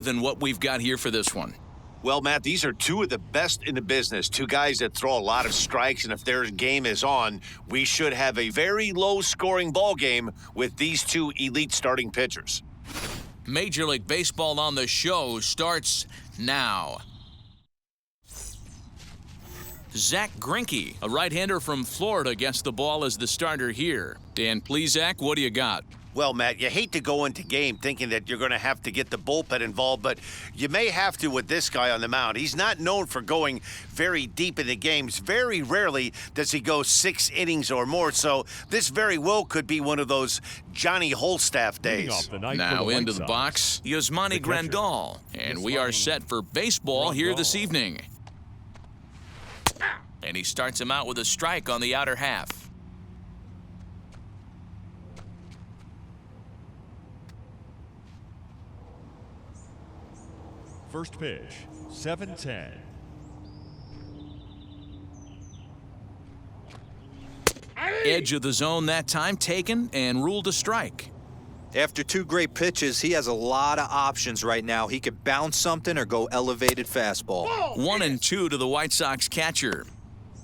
than what we've got here for this one. Well, Matt, these are two of the best in the business, two guys that throw a lot of strikes, and if their game is on, we should have a very low-scoring ball game with these two elite starting pitchers. Major League Baseball on the Show starts now. Zach Greinke, a right-hander from Florida, gets the ball as the starter here. Dan Plesac, what do you got? Well, Matt, you hate to go into game thinking that you're going to have to get the bullpen involved, but you may have to with this guy on the mound. He's not known for going very deep in the games. Very rarely does he go 6 innings or more, so this very well could be one of those Johnny Holstaff days. Now into the box, Yasmani Grandal, and we are set for baseball here this evening. And he starts him out with a strike on the outer half. First pitch, 7-10. Edge of the zone that time taken and ruled a strike. After 2 great pitches, he has a lot of options right now. He could bounce something or go elevated fastball. 1-2 to the White Sox catcher.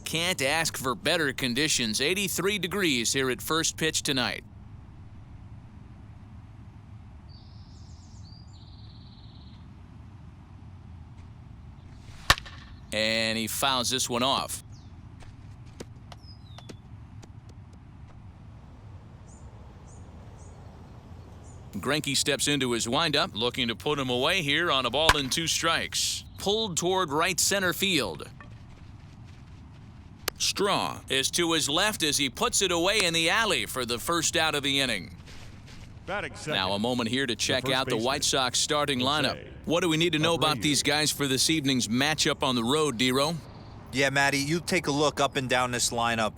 Can't ask for better conditions. 83 degrees here at first pitch tonight. And he fouls this one off. Greinke steps into his windup, looking to put him away here on a ball and 2 strikes. Pulled toward right center field. Straw is to his left as he puts it away in the alley for the first out of the inning. Now a moment here to check out the White Sox starting lineup. What do we need to know about these guys for this evening's matchup on the road, D-Row? Yeah, Matty, you take a look up and down this lineup.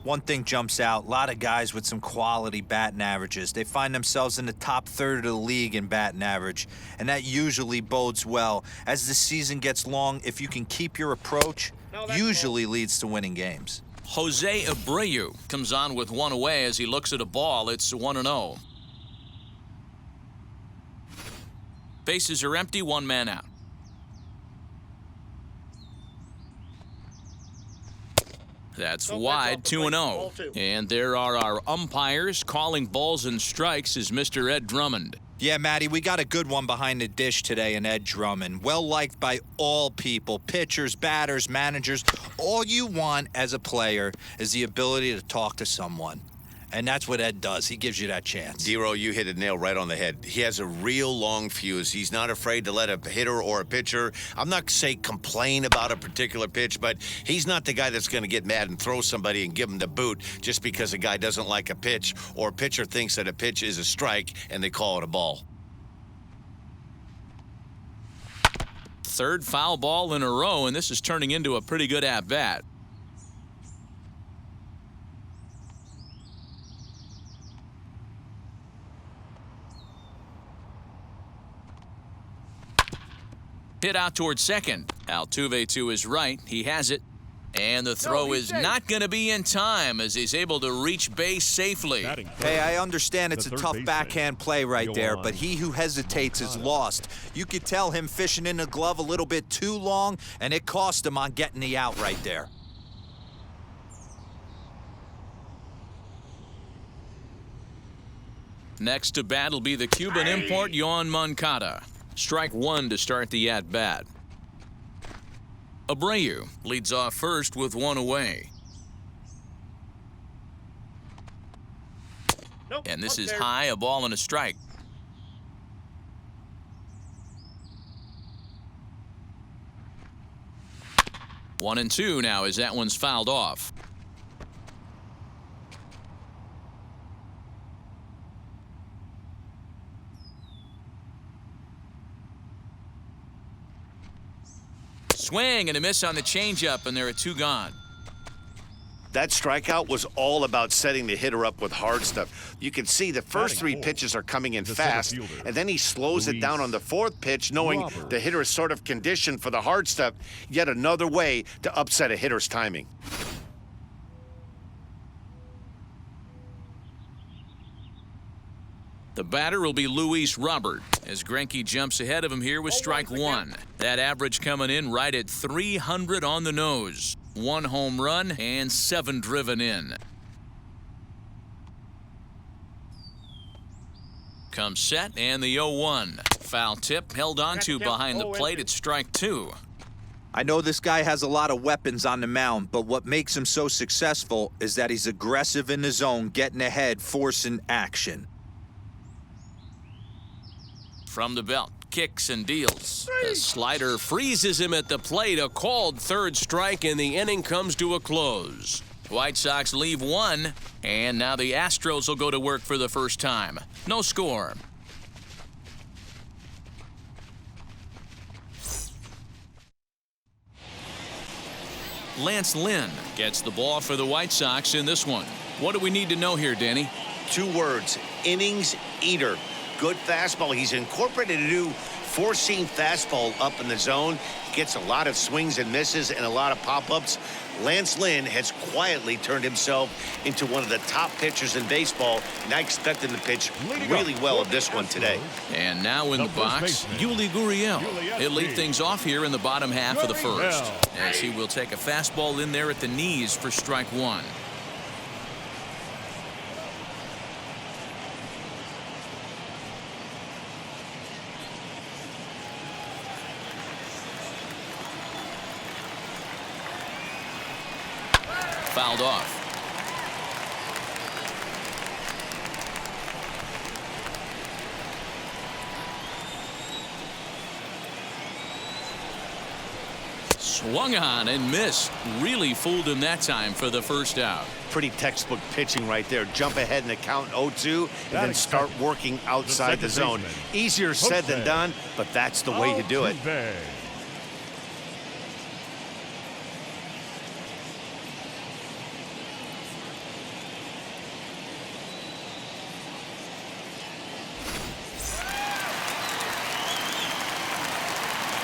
One thing jumps out, a lot of guys with some quality batting averages. They find themselves in the top third of the league in batting average, and that usually bodes well. As the season gets long, if you can keep your approach, usually leads to winning games. Jose Abreu comes on with one away as he looks at a ball. It's 1-0. Bases are empty, 1 man out. That's wide, 2-0. And there are our umpires calling balls and strikes is Mr. Ed Drummond. Yeah, Matty, we got a good one behind the dish today in Ed Drummond. Well-liked by all people, pitchers, batters, managers. All you want as a player is the ability to talk to someone. And that's what Ed does. He gives you that chance. D-Row, you hit a nail right on the head. He has a real long fuse. He's not afraid to let a hitter or a pitcher, I'm not say complain about a particular pitch, but he's not the guy that's going to get mad and throw somebody and give him the boot just because a guy doesn't like a pitch or a pitcher thinks that a pitch is a strike and they call it a ball. Third foul ball in a row, and this is turning into a pretty good at-bat. Hit out towards second. Altuve to his right. He has it. And the throw is not going to be in time as he's able to reach base safely. Hey, I understand it's a tough backhand play right there, but he who hesitates is lost. You could tell him fishing in the glove a little bit too long, and it cost him on getting the out right there. Next to bat will be the Cuban import, Yoan Moncada. Strike 1 to start the at-bat. Abreu leads off first with 1 away. And this is high, a ball and a strike. One and two now as that one's fouled off. Swing and a miss on the changeup, and there are 2 gone. That strikeout was all about setting the hitter up with hard stuff. You can see the first 3 pitches are coming in fast, and then he slows it down on the 4th pitch, knowing the hitter is sort of conditioned for the hard stuff. Yet another way to upset a hitter's timing. The batter will be Luis Robert as Greinke jumps ahead of him here with strike one. That average coming in right at 300 on the nose. 1 home run and 7 driven in. Comes set and the 0-1. Foul tip held onto behind the plate at strike two. I know this guy has a lot of weapons on the mound, but what makes him so successful is that he's aggressive in the zone, getting ahead, forcing action. From the belt, kicks and deals. The slider freezes him at the plate. A called third strike, and the inning comes to a close. White Sox leave one, and now the Astros will go to work for the first time. No score. Lance Lynn gets the ball for the White Sox in this one. What do we need to know here, Danny? 2 words, innings eater. Good fastball. He's incorporated a new 4-seam fastball up in the zone. Gets a lot of swings and misses and a lot of pop-ups. Lance Lynn has quietly turned himself into one of the top pitchers in baseball, and I expect him to pitch really well in this one today. And now in the box, Yuli Gurriel. He'll lead things off here in the bottom half of the first, as he will take a fastball in there at the knees for strike one. Fouled off. Swung on and missed. Really fooled him that time for the first out. Pretty textbook pitching right there. Jump ahead in the count 0-2 and then start working outside the zone. Easier said than done, but that's the way to do it.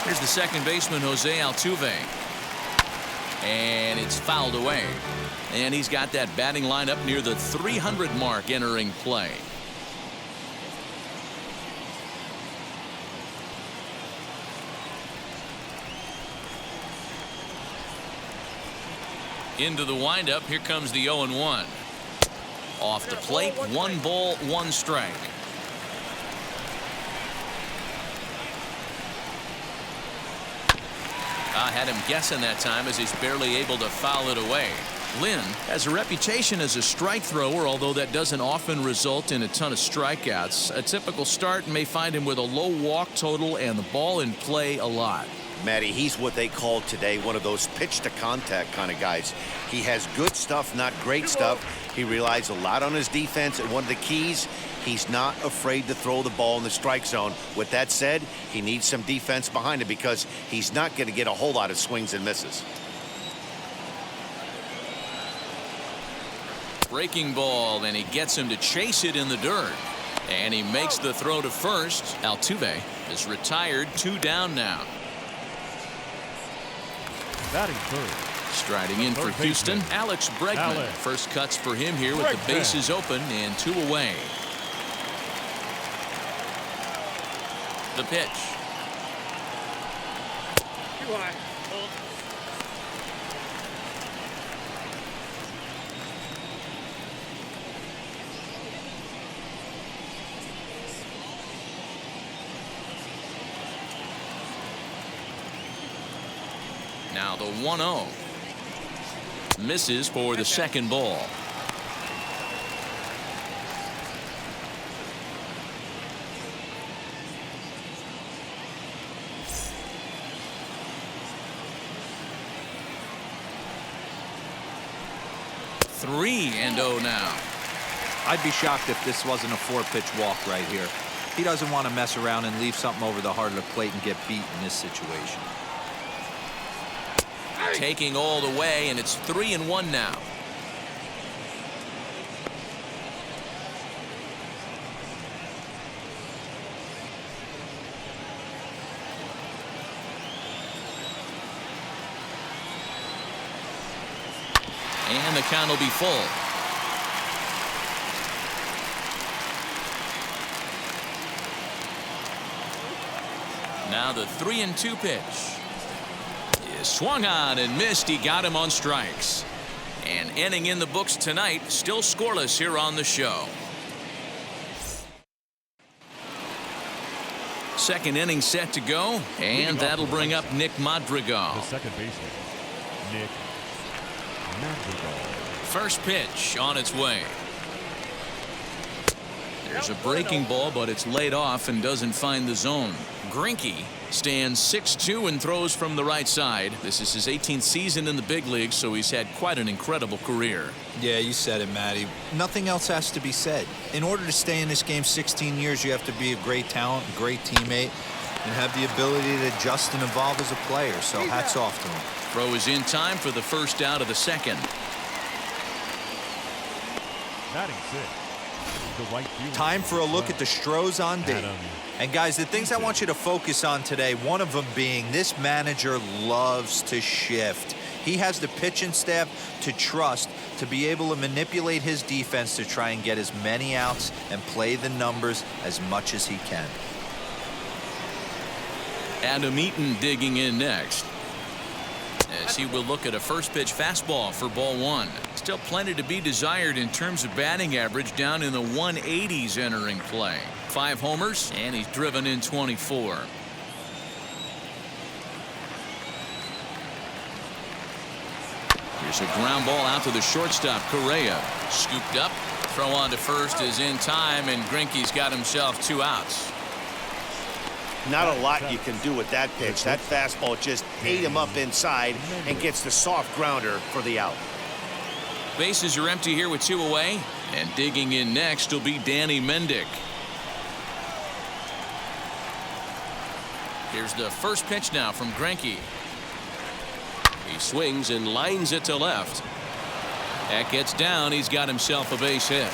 Here's the second baseman, Jose Altuve. And it's fouled away. And he's got that batting lineup near the 300 mark entering play. Into the windup. Here comes the 0-1. Off the plate, 1 ball, 1 strike. Had him guessing that time as he's barely able to foul it away. Lynn has a reputation as a strike thrower, although that doesn't often result in a ton of strikeouts. A typical start may find him with a low walk total and the ball in play a lot. Matty, he's what they call today one of those pitch to contact kind of guys. He has good stuff, not great stuff. He relies a lot on his defense, and one of the keys, he's not afraid to throw the ball in the strike zone. With that said, he needs some defense behind him because he's not going to get a whole lot of swings and misses. Breaking ball, and he gets him to chase it in the dirt. And he makes the throw to first. Altuve is retired, 2 down now. Batting third. Striding in for Houston, Alex Bregman. First cuts for him here with the bases open and 2 away. The pitch. Now the 1-0. Misses for the second ball. Three and 0 now. I'd be shocked if this wasn't a 4-pitch walk right here. He doesn't want to mess around and leave something over the heart of the plate and get beat in this situation. Taking all the way, and it's 3-1 now. And the count will be full. Now the 3-2 pitch. He swung on and missed. He got him on strikes. An inning in the books tonight. Still scoreless here on the show. Second inning set to go, and that'll bring up Nick Madrigal. The second baseman, Nick Madrigal. First pitch on its way. There's a breaking ball, but it's laid off and doesn't find the zone. Greinke stands 6'2" and throws from the right side. This is his 18th season in the big leagues, so he's had quite an incredible career. Yeah, you said it, Matty. Nothing else has to be said. In order to stay in this game 16 years, you have to be a great talent, a great teammate, and have the ability to adjust and evolve as a player. So hats off to him. Throw is in time for the first out of the second. Batting six, the right fielder. Time for a look at the Stros on D. And guys, the things I want you to focus on today, one of them being this manager loves to shift. He has the pitching staff to trust to be able to manipulate his defense to try and get as many outs and play the numbers as much as he can. Adam Eaton digging in next, as he will look at a first pitch fastball for ball one. Still plenty to be desired in terms of batting average, down in the 180s entering play. 5 homers, and he's driven in 24. Here's a ground ball out to the shortstop. Correa scooped up. Throw on to first is in time, and Greinke's got himself 2 outs. Not a lot you can do with that pitch. That fastball just ate him up inside and gets the soft grounder for the out. Bases are empty here with 2 away, and digging in next will be Danny Mendick. Here's the first pitch now from Greinke. He swings and lines it to left. That gets down. He's got himself a base hit.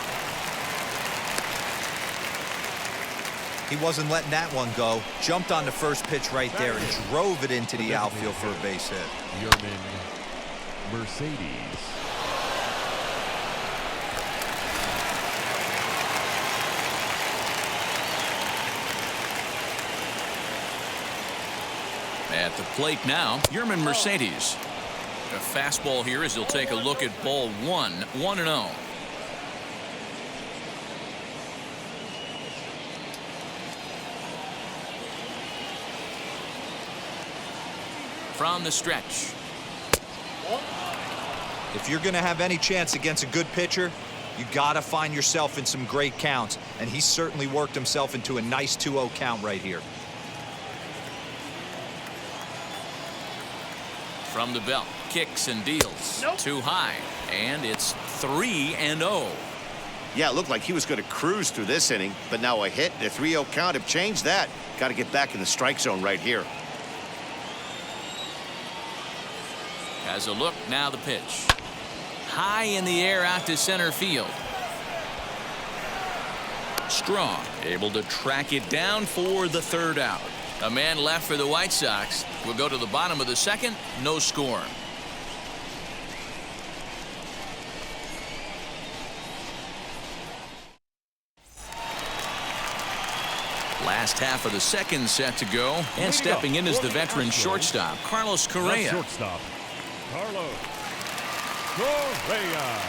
He wasn't letting that one go. Jumped on the first pitch right there and drove it into the outfield for a base hit. Yerman Mercedes. At the plate now, Yerman Mercedes. A fastball here as he'll take a look at ball 1, 1-0. From the stretch. If you're going to have any chance against a good pitcher, you got to find yourself in some great counts, and he certainly worked himself into a nice 2-0 count right here. From the belt, kicks and deals. Too high, and it's 3-0. Yeah, it looked like he was going to cruise through this inning, but now a hit and a 3-0 count have changed that. Got to get back in the strike zone right here. Has a look, now the pitch. High in the air out to center field. Strong able to track it down for the 3rd out. A man left for the White Sox. We'll go to the bottom of the second. No score. Last half of the second set to go. And stepping in is the veteran shortstop, Carlos Correa. Shortstop, Carlos Correa.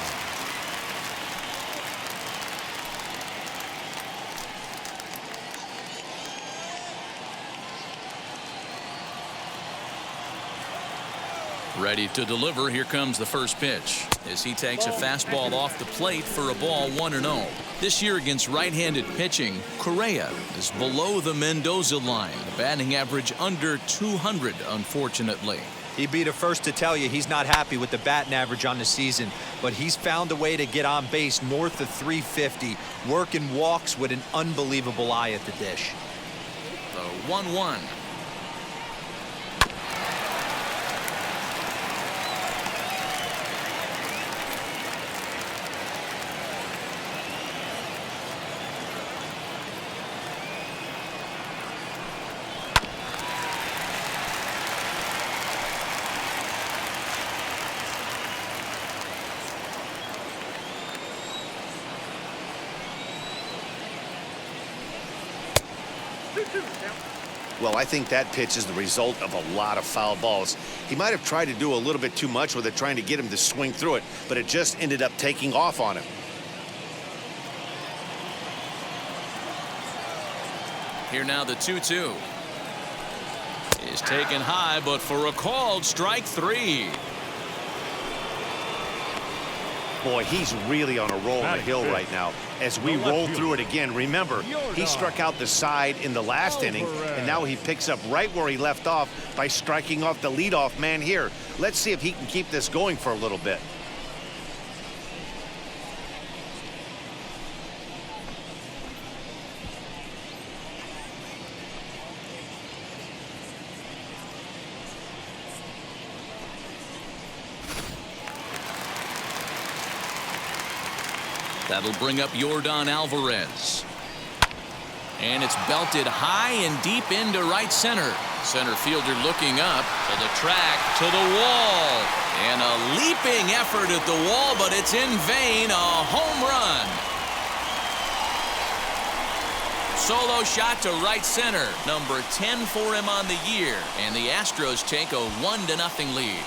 Ready to deliver. Here comes the first pitch as he takes a fastball off the plate for a ball 1-0. This year against right-handed pitching, Correa is below the Mendoza line. The batting average under 200, unfortunately. He'd be the first to tell you he's not happy with the batting average on the season, but he's found a way to get on base north of 350, working walks with an unbelievable eye at the dish. The 1-1. Well, I think that pitch is the result of a lot of foul balls. He might have tried to do a little bit too much with it, trying to get him to swing through it, but it just ended up taking off on him. Here now the 2-2. Is taken high, but for a called strike 3. Boy, he's really on a roll on the hill right now. As we roll through it again, remember, he struck out the side in the last inning, and now he picks up right where he left off by striking off the leadoff man here. Let's see if he can keep this going for a little bit. That'll bring up Yordan Alvarez. And it's belted high and deep into right center. Center fielder looking up to the track, to the wall. And a leaping effort at the wall, but it's in vain. A home run. Solo shot to right center. Number 10 for him on the year. And the Astros take a 1-0 lead.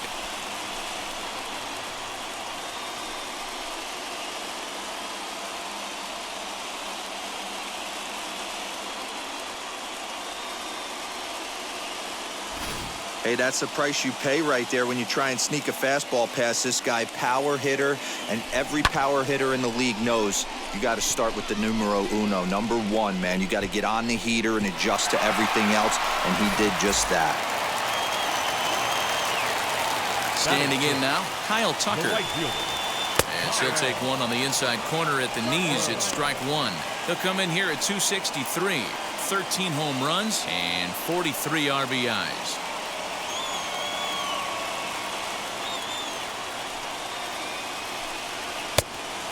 Hey, that's the price you pay right there when you try and sneak a fastball past this guy. Power hitter, and every power hitter in the league knows you got to start with the numero uno, number 1, man. You got to get on the heater and adjust to everything else, and he did just that. Standing in now, Kyle Tucker. And she'll take one on the inside corner at the knees. It's strike 1. He'll come in here at 263, 13 home runs, and 43 RBIs.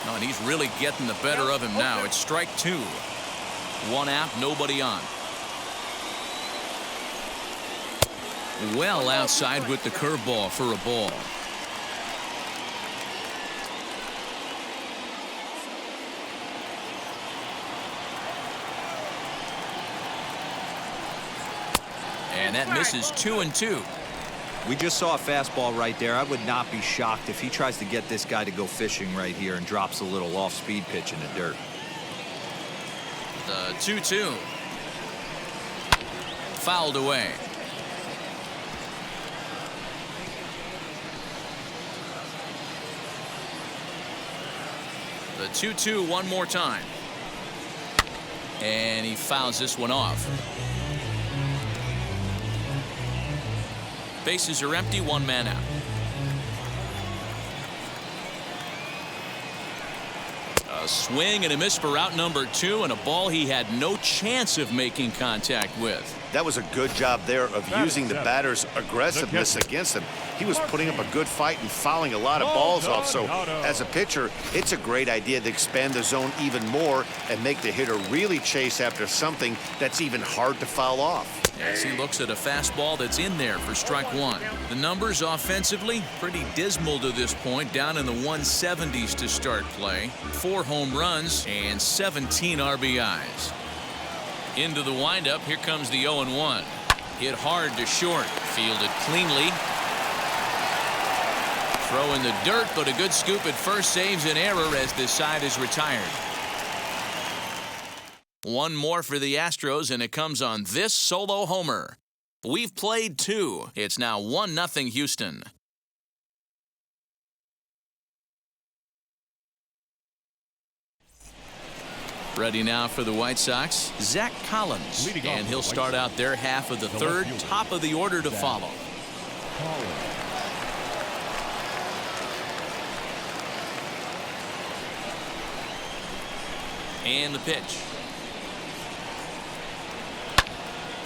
No, and he's really getting the better of him now. It's strike 2. 1 out, nobody on. Well outside with the curveball for a ball. And that misses 2-2. We just saw a fastball right there. I would not be shocked if he tries to get this guy to go fishing right here and drops a little off-speed pitch in the dirt. The 2-2. Fouled away. The 2-2 one more time. And he fouls this one off. Bases are empty, 1 man out. A swing and a miss for out number 2, and a ball he had no chance of making contact with. That was a good job there of using the batter's aggressiveness against him. He was putting up a good fight and fouling a lot of balls off. So as a pitcher, it's a great idea to expand the zone even more and make the hitter really chase after something that's even hard to foul off. As he looks at a fastball that's in there for strike 1. The numbers offensively pretty dismal to this point, down in the 170s to start play. 4 home runs and 17 RBIs. Into the windup, here comes the 0-1. Hit hard to short, fielded cleanly. Throw in the dirt, but a good scoop at first saves an error as this side is retired. 1 more for the Astros, and it comes on this solo homer. We've played 2. It's now 1-0 Houston. Ready now for the White Sox, Zach Collins. And he'll start out their half of the 3rd, top of the order to follow. And the pitch.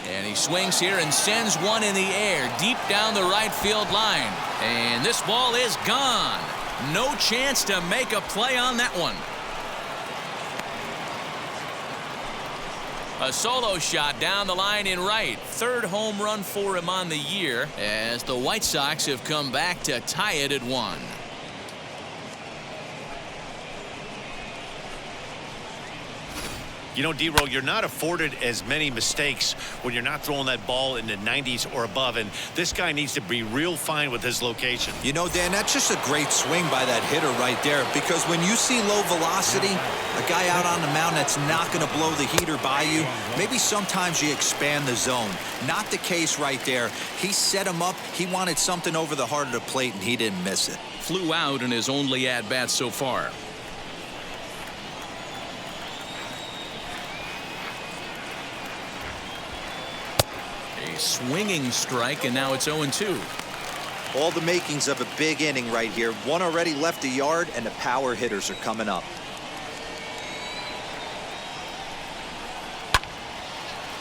And he swings here and sends one in the air deep down the right field line. And this ball is gone. No chance to make a play on that one. A solo shot down the line in right. 3rd home run for him on the year as the White Sox have come back to tie it at 1. You know, D-Roll, you're not afforded as many mistakes when you're not throwing that ball in the 90s or above, and this guy needs to be real fine with his location. You know, Dan, that's just a great swing by that hitter right there, because when you see low velocity, a guy out on the mound that's not going to blow the heater by you, maybe sometimes you expand the zone. Not the case right there. He set him up. He wanted something over the heart of the plate, and he didn't miss it. Flew out in his only at-bat so far. A swinging strike, and now it's 0-2. All the makings of a big inning right here. One already left the yard, and the power hitters are coming up.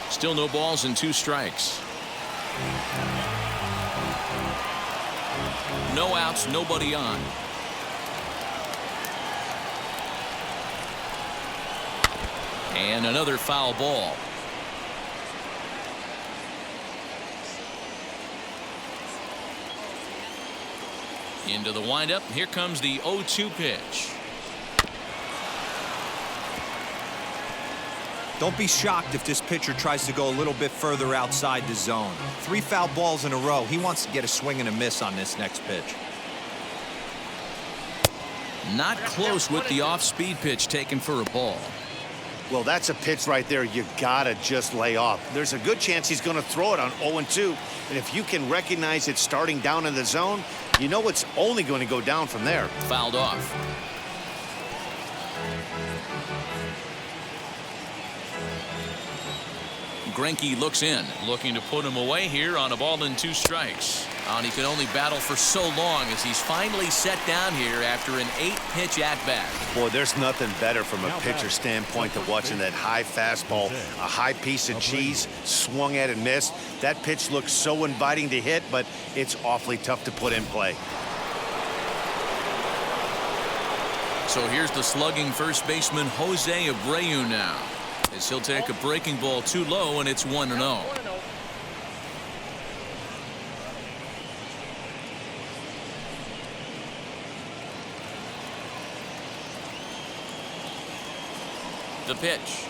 Still no balls and 2 strikes. No outs, nobody on. And another foul ball. Into the windup. Here comes the 0-2 pitch. Don't be shocked if this pitcher tries to go a little bit further outside the zone. 3 foul balls in a row. He wants to get a swing and a miss on this next pitch. Not close with the off-speed pitch taken for a ball. Well, that's a pitch right there you gotta just lay off. There's a good chance he's going to throw it on 0-2. And if you can recognize it starting down in the zone, you know it's only going to go down from there. Fouled off. Greinke looks in, looking to put him away here on a ball and 2 strikes. And he can only battle for so long as he's finally set down here after an 8-pitch at-bat. Boy, there's nothing better from a pitcher standpoint than watching that high fastball, a high piece of cheese, swung at and missed. That pitch looks so inviting to hit, but it's awfully tough to put in play. So here's the slugging first baseman Jose Abreu now, as he'll take a breaking ball too low, and it's 1-0. The pitch.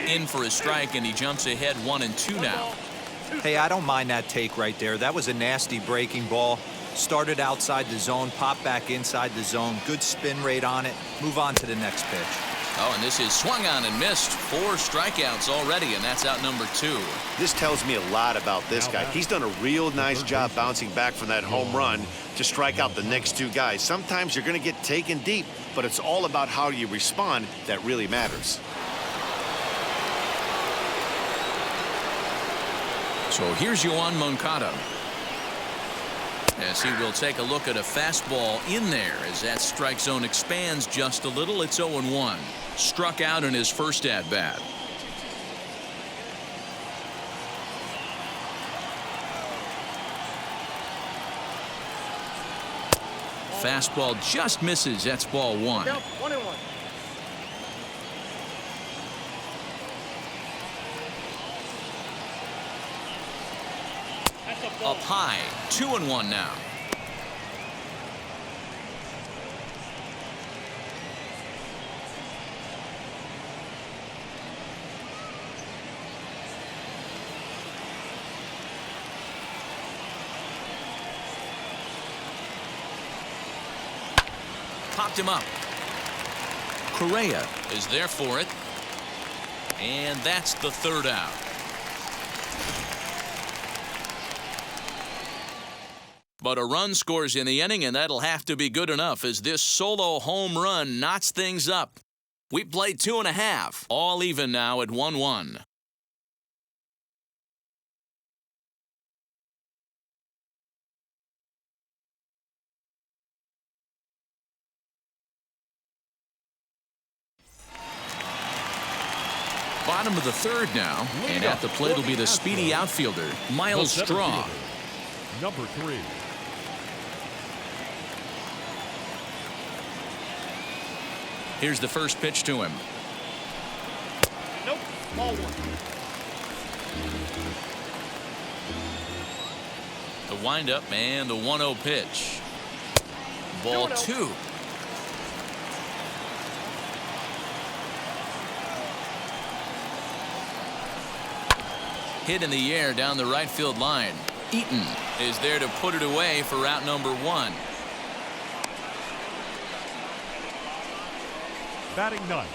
In for a strike, and he jumps ahead 1-2 now. Hey, I don't mind that take right there. That was a nasty breaking ball. Started outside the zone, popped back inside the zone. Good spin rate on it. Move on to the next pitch. Oh, and this is swung on and missed. 4 strikeouts already, and that's out number 2. This tells me a lot about this guy. He's done a real nice job bouncing back from that home run to strike out the next 2 guys. Sometimes you're going to get taken deep, but it's all about how you respond that really matters. So here's Yoan Moncada, as he will take a look at a fastball in there as that strike zone expands just a little. It's 0-1. Struck out in his first at-bat. Fastball just misses. That's ball 1. 1-1. Up high, 2-1 now. Popped him up. Correa is there for it. And that's the 3rd out. But a run scores in the inning, and that'll have to be good enough as this solo home run knots things up. We played 2.5, all even now at 1-1. Bottom of the 3rd now, and at the plate will be the speedy outfielder, Miles Straw. Number 3. Here's the first pitch to him. Ball one. The windup and the 1-0 pitch. Ball 2. Hit in the air down the right field line. Eaton is there to put it away for out number 1. Batting ninth,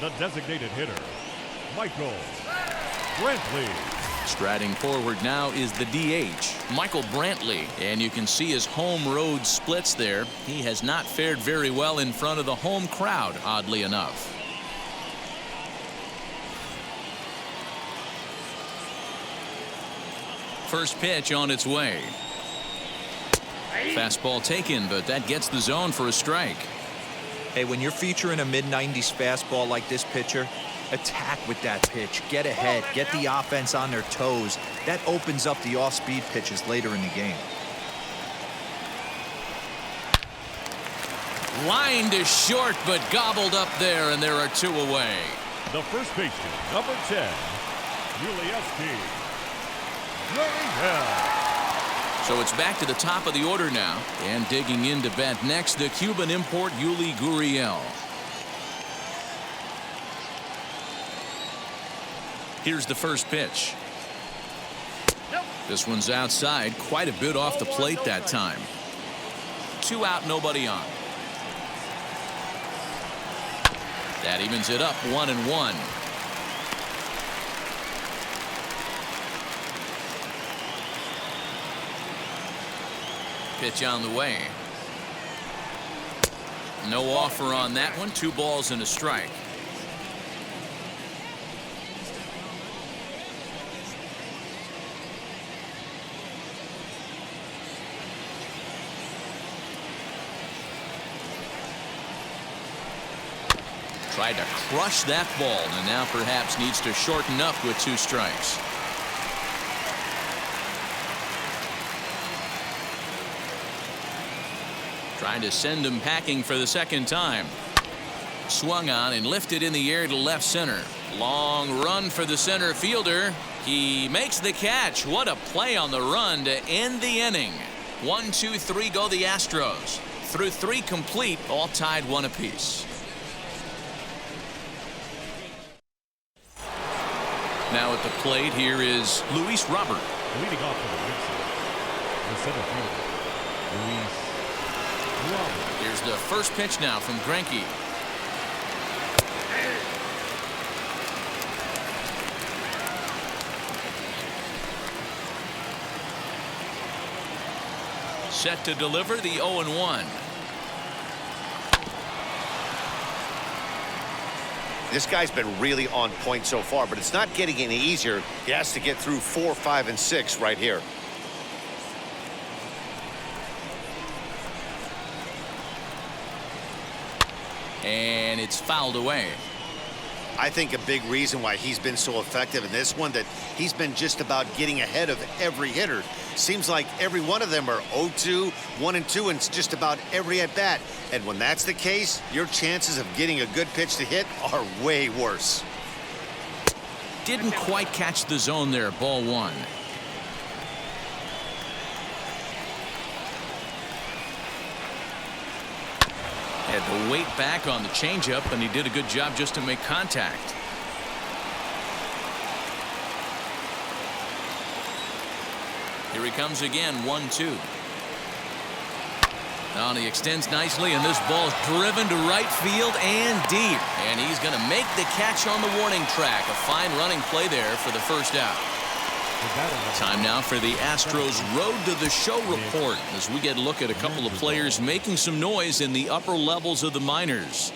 the designated hitter, Michael Brantley. Striding forward now is the DH, Michael Brantley, and you can see his home road splits there. He has not fared very well in front of the home crowd, oddly enough. First pitch on its way. Fastball taken, but that gets the zone for a strike. Hey, when you're featuring a mid-90s fastball like this pitcher, attack with that pitch. Get ahead. Get the offense on their toes. That opens up the off-speed pitches later in the game. Lined is short, but gobbled up there, and there are 2 away. The first baseman, number 10, Yuli So it's back to the top of the order now, and digging in to bat next, the Cuban import Yuli Gurriel. Here's the first pitch. This one's outside, quite a bit off the plate that time. 2 out, nobody on. That evens it up, 1-1. Pitch on the way. No offer on that one. 2 balls and a strike. Tried to crush that ball, and now perhaps needs to shorten up with 2 strikes. Trying to send him packing for the second time. Swung on and lifted in the air to left center. Long run for the center fielder. He makes the catch. What a play on the run to end the inning. 1, 2, 3 go the Astros. Through 3 complete, all tied 1 apiece. Now at the plate, here is Luis Robert. Leading off for the Vixens, the center fielder, Luis Robert. Here's the first pitch now from Greinke. Set to deliver the 0-1. This guy's been really on point so far, but it's not getting any easier. He has to get through 4, 5, and 6 right here. And it's fouled away. I think a big reason why he's been so effective in this one, that he's been just about getting ahead of every hitter. Seems like every one of them are 0-2, 1-2, and it's just about every at bat. And when that's the case, your chances of getting a good pitch to hit are way worse. Didn't quite catch the zone there. Ball 1. Had to wait back on the changeup, and he did a good job just to make contact. Here he comes again, 1-2. Now he extends nicely, and this ball's driven to right field and deep. And he's going to make the catch on the warning track. A fine running play there for the first out. Time now for the Astros Road to the Show report as we get a look at a couple of players making some noise in the upper levels of the minors.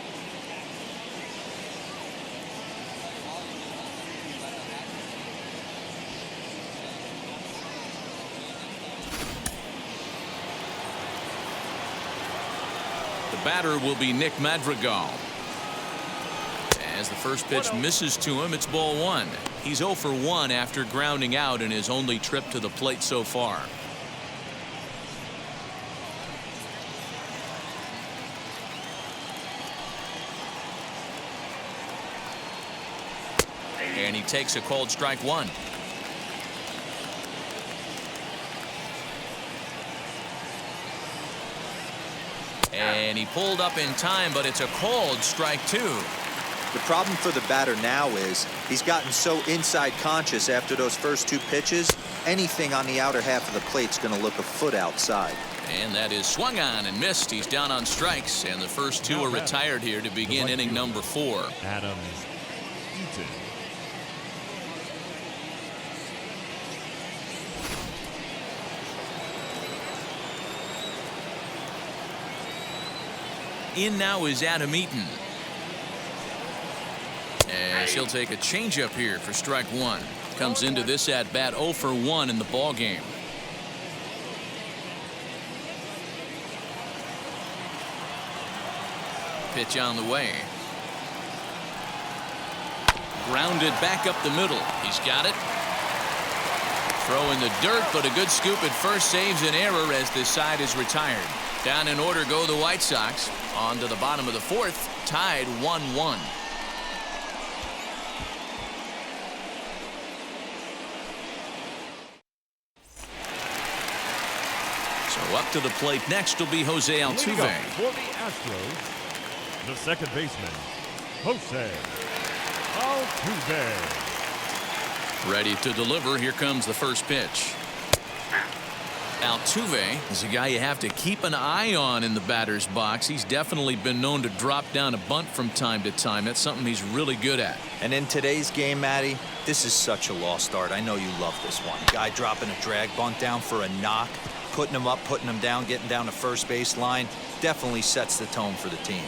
The batter will be Nick Madrigal. As the first pitch misses to him, it's ball 1. He's 0 for 1 after grounding out in his only trip to the plate so far. And he takes a called strike one. And he pulled up in time, but it's a called strike two. The problem for the batter now is he's gotten so inside conscious after those first two pitches, anything on the outer half of the plate's going to look a foot outside. And that is swung on and missed. He's down on strikes, and the first two are retired here to begin inning number 4. Adams, Eaton. In now is Adam Eaton. As he'll take a changeup here for strike one. Comes into this at bat 0 for 1 in the ball game. Pitch on the way. Grounded back up the middle. He's got it. Throw in the dirt, but a good scoop at first saves an error as this side is retired. Down in order go the White Sox. On to the bottom of the 4th, tied 1-1. So up to the plate next will be Jose Altuve. For the Astros, the second baseman, Jose Altuve. Ready to deliver. Here comes the first pitch. Altuve is a guy you have to keep an eye on in the batter's box. He's definitely been known to drop down a bunt from time to time. That's something he's really good at. And in today's game, Matty, this is such a lost art. I know you love this one. Guy dropping a drag bunt down for a knock, putting him up, putting him down, getting down the first base line. Definitely sets the tone for the team.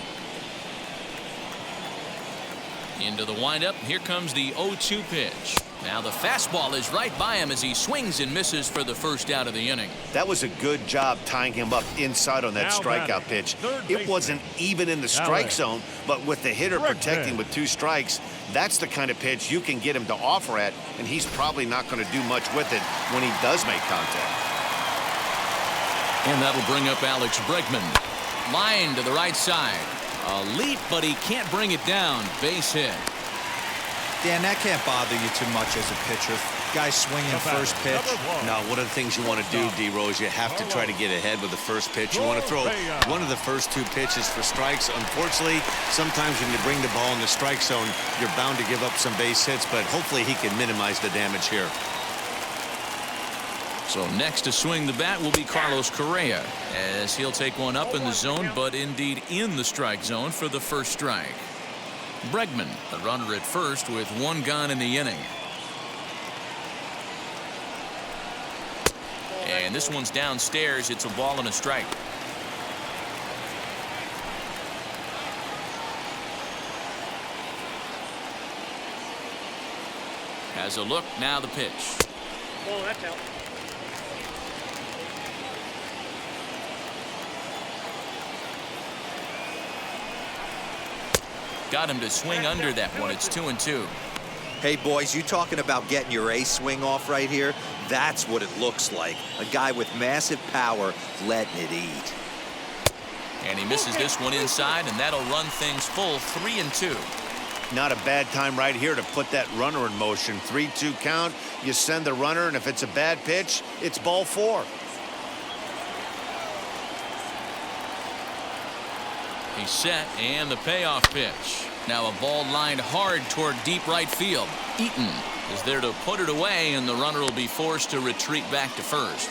Into the windup. Here comes the 0-2 pitch. Now the fastball is right by him as he swings and misses for the first out of the inning. That was a good job tying him up inside on that strikeout pitch. It wasn't even in the strike zone, but with the hitter protecting with 2 strikes, that's the kind of pitch you can get him to offer at, and he's probably not going to do much with it when he does make contact. And that'll bring up Alex Bregman. Line to the right side. A leap, but he can't bring it down. Base hit. Dan, that can't bother you too much as a pitcher. Guy swinging first pitch. No, one of the things you want to do, D-Rose, you have to try to get ahead with the first pitch. You want to throw one of the first 2 pitches for strikes. Unfortunately, sometimes when you bring the ball in the strike zone, you're bound to give up some base hits, but hopefully he can minimize the damage here. So next to swing the bat will be Carlos Correa, as he'll take one up in the zone, but indeed in the strike zone for the first strike. Bregman, the runner at first with 1 gone in the inning. And this one's downstairs. It's a ball and a strike. Has a look. Now the pitch. Oh, that's out. Got him to swing under that one. It's 2-2. Hey, boys, you talking about getting your ace swing off right here? That's what it looks like. A guy with massive power letting it eat. And he misses this one inside, and that'll run things full 3-2. Not a bad time right here to put that runner in motion. 3-2 count. You send the runner, and if it's a bad pitch, it's ball 4. He's set, and the payoff pitch. Now a ball lined hard toward deep right field. Eaton is there to put it away, and the runner will be forced to retreat back to first.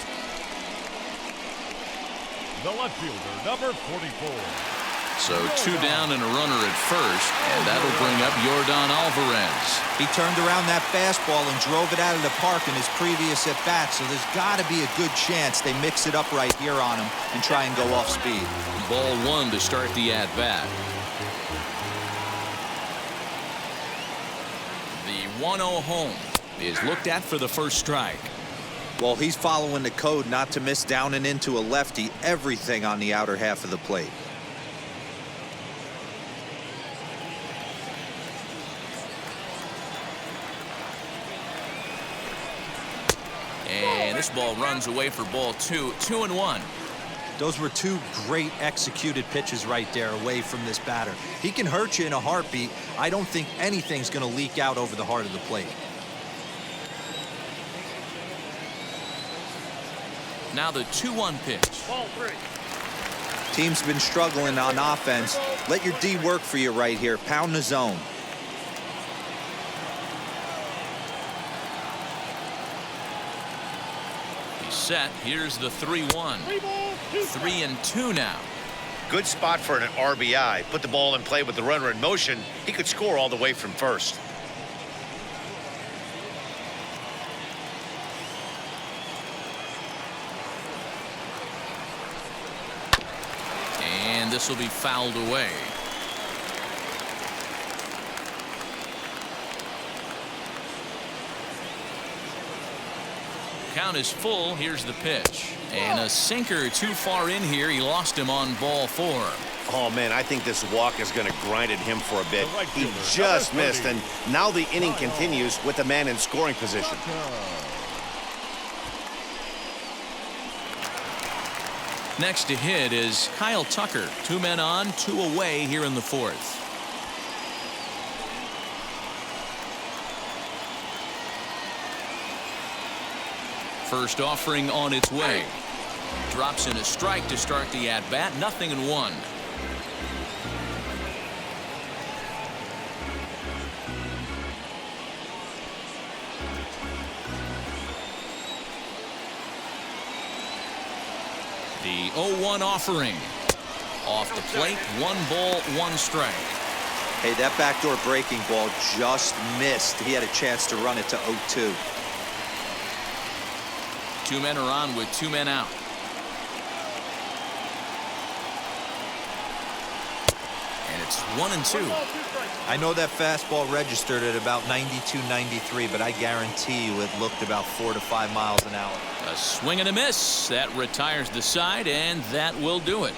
The left fielder, number 44. So 2 down and a runner at first, and that'll bring up Yordan Alvarez. He turned around that fastball and drove it out of the park in his previous at-bat, so there's got to be a good chance they mix it up right here on him and try and go off speed. Ball 1 to start the at-bat. The 1-0 home is looked at for the first strike. Well, he's following the code not to miss down and into a lefty, everything on the outer half of the plate. And this ball runs away for ball 2. 2-1. Those were two great executed pitches right there away from this batter. He can hurt you in a heartbeat. I don't think anything's going to leak out over the heart of the plate. Now the 2-1 pitch. Ball 3. Team's been struggling on offense. Let your D work for you right here. Pound the zone. He's set. Here's the 3-1. 3-2 now. Good spot for an RBI. Put the ball in play with the runner in motion. He could score all the way from first. And this will be fouled away. Count is full. Here's the pitch. And a sinker too far in here. He lost him on ball 4. Oh, man, I think this walk is going to grind at him for a bit. He just missed, and now the inning continues with a man in scoring position. Next to hit is Kyle Tucker. 2 men on, 2 away here in the 4th. First offering on its way. Drops in a strike to start the at-bat. 0-1. The 0-1 offering. Off the plate, 1 ball, 1 strike. Hey, that backdoor breaking ball just missed. He had a chance to run it to 0-2. 2 men are on with 2 men out. And it's 1-2. I know that fastball registered at about 92, 93, but I guarantee you it looked about 4 to 5 miles an hour. A swing and a miss. That retires the side, and that will do it.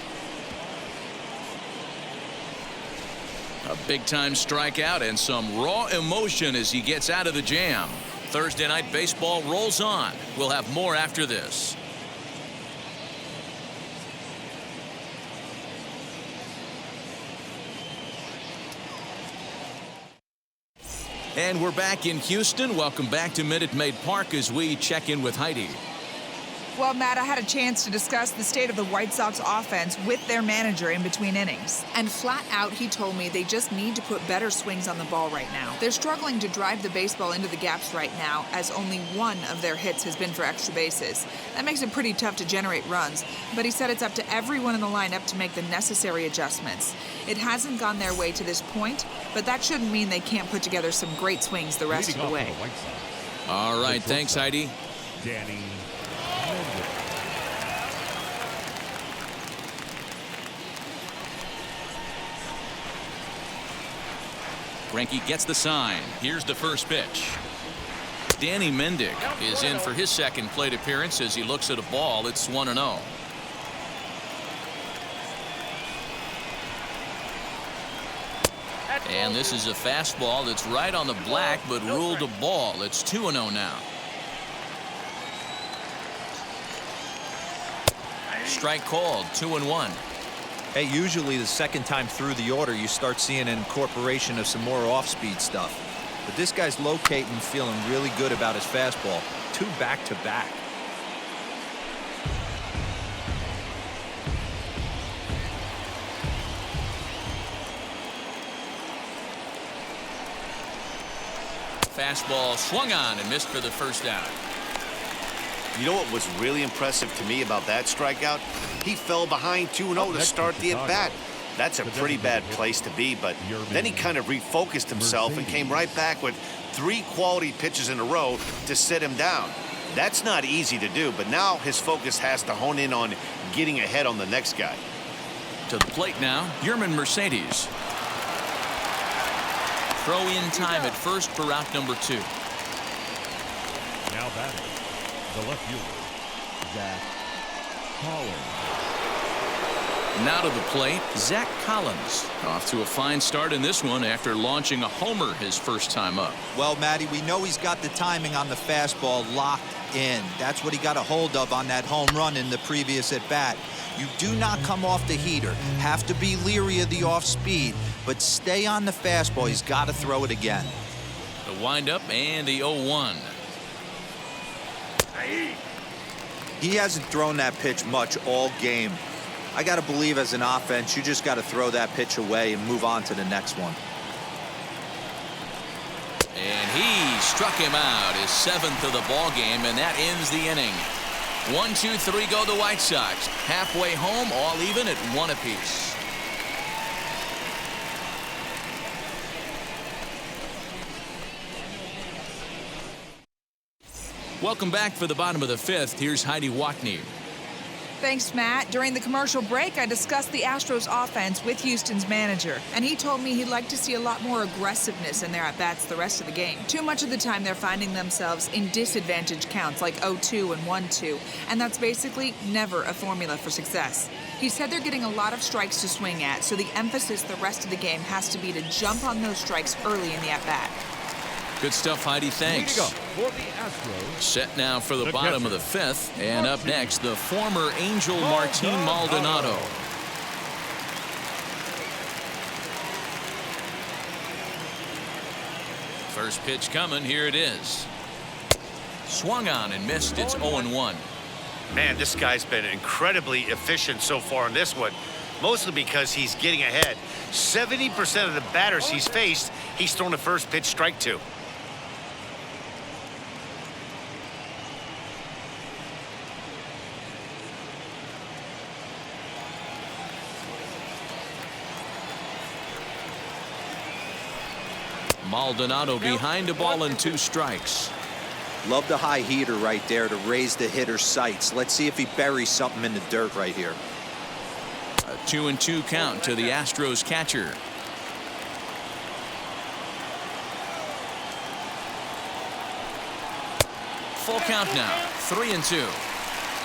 A big-time strikeout and some raw emotion as he gets out of the jam. Thursday Night Baseball rolls on. We'll have more after this. And we're back in Houston. Welcome back to Minute Maid Park as we check in with Heidi. Well, Matt, I had a chance to discuss the state of the White Sox offense with their manager in between innings. And flat out, he told me they just need to put better swings on the ball right now. They're struggling to drive the baseball into the gaps right now, as only 1 of their hits has been for extra bases. That makes it pretty tough to generate runs, but he said it's up to everyone in the lineup to make the necessary adjustments. It hasn't gone their way to this point, but that shouldn't mean they can't put together some great swings the rest of the way. All right, thanks, Heidi. Danny. Greinke gets the sign. Here's the first pitch. Danny Mendick is in for his second plate appearance as he looks at a ball. It's 1-0. And this is a fastball that's right on the black but ruled a ball. It's 2-0 now. Strike called. 2-1. Hey, usually the second time through the order, you start seeing an incorporation of some more off-speed stuff. But this guy's locating and feeling really good about his fastball. 2 back-to-back. Fastball swung on and missed for the first out. You know what was really impressive to me about that strikeout? He fell behind 2-0 to start the at-bat. That's a pretty bad place to be, but then he kind of refocused himself and came right back with 3 quality pitches in a row to sit him down. That's not easy to do, but now his focus has to hone in on getting ahead on the next guy. To the plate now, Yerman Mercedes. Throw in time at first for out number 2. Now batting, the left fielder, Zach Collins. Now to the plate, Zach Collins. Off to a fine start in this one after launching a homer his first time up. Well, Matty, we know he's got the timing on the fastball locked in. That's what he got a hold of on that home run in the previous at-bat. You do not come off the heater. Have to be leery of the off-speed, but stay on the fastball. He's got to throw it again. The windup and the 0-1. He hasn't thrown that pitch much all game. I got to believe as an offense, you just got to throw that pitch away and move on to the next one. And he struck him out, his 7th of the ball game, and that ends the inning. 1, 2, 3 go the White Sox. Halfway home, all even at 1 apiece. Welcome back for the bottom of the 5th. Here's Heidi Watney. Thanks, Matt. During the commercial break, I discussed the Astros offense with Houston's manager, and he told me he'd like to see a lot more aggressiveness in their at-bats the rest of the game. Too much of the time, they're finding themselves in disadvantage counts like 0-2 and 1-2, and that's basically never a formula for success. He said they're getting a lot of strikes to swing at, so the emphasis the rest of the game has to be to jump on those strikes early in the at-bat. Good stuff, Heidi. Thanks. For the Astros, Set now for the bottom of the 5th. And up next, the former Angel Martin Maldonado. First pitch coming. Here it is. Swung on and missed. It's 0-1. Man, this guy's been incredibly efficient so far in this one, mostly because he's getting ahead. 70% of the batters he's faced, he's thrown the first pitch strike to. Maldonado behind the ball and 2 strikes. Love the high heater right there to raise the hitter's sights. Let's see if he buries something in the dirt right here. A 2-2 count to the Astros catcher. Full count now. 3-2.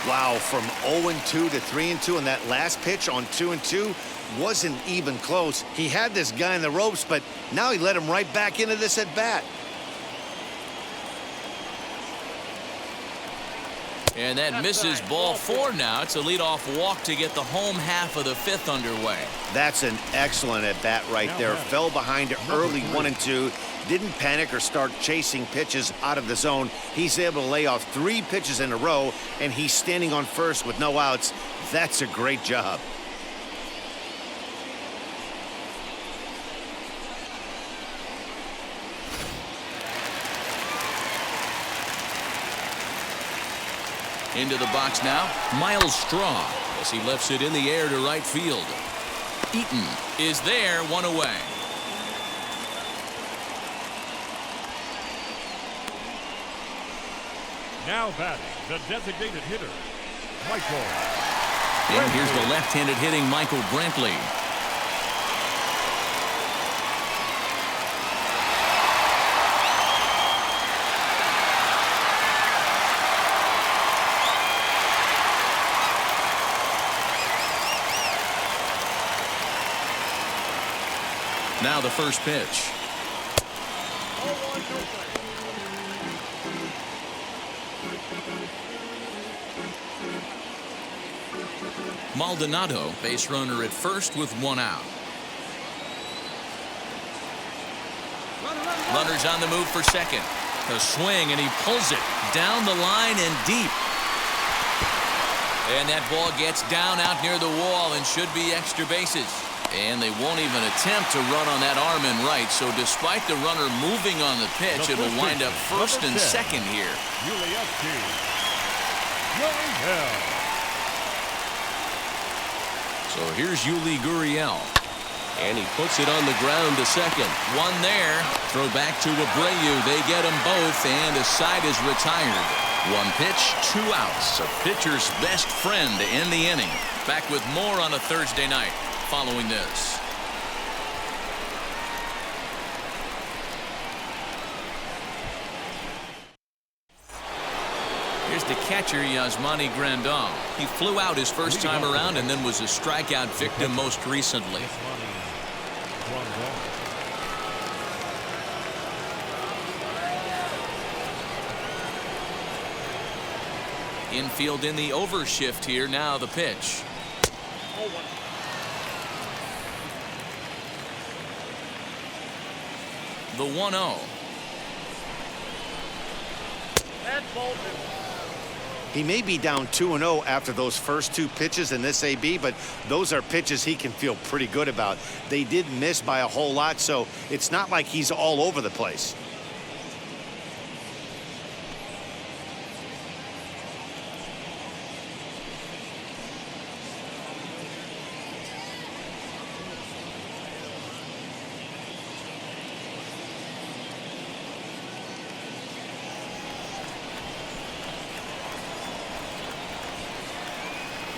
Wow, from 0-2 to 3-2, and that last pitch on 2-2 wasn't even close. He had this guy in the ropes, but now he let him right back into this at bat. And that misses ball 4 now. It's a leadoff walk to get the home half of the 5th underway. That's an excellent at bat right there. Fell behind early 1-2. Didn't panic or start chasing pitches out of the zone. He's able to lay off 3 pitches in a row, and he's standing on first with no outs. That's a great job. Into the box now, Miles Straw, as he lifts it in the air to right field. Eaton is there, 1 away. now batting, the designated hitter, Michael. And here's the left-handed hitting Michael Brantley. Now the first pitch. Maldonado, base runner at first with 1 out. Runner's on the move for second. A swing, and he pulls it down the line and deep. And that ball gets down out near the wall and should be extra bases. And they won't even attempt to run on that arm in right. So despite the runner moving on the pitch, it will wind up first and second here. So here's Yuli Gurriel. And he puts it on the ground to second. One there. Throw back to Abreu. They get them both, and the side is retired. 1 pitch, 2 outs. A pitcher's best friend to end the inning. Back with more on a Thursday night following this. Here's to catcher Yasmani Grandal. He flew out his first time around and then was a strikeout victim most recently. Infield in the overshift here. Now the pitch. The 1-0. He may be down 2-0 after those first two pitches in this AB, but those are pitches he can feel pretty good about. They did miss by a whole lot, so it's not like he's all over the place.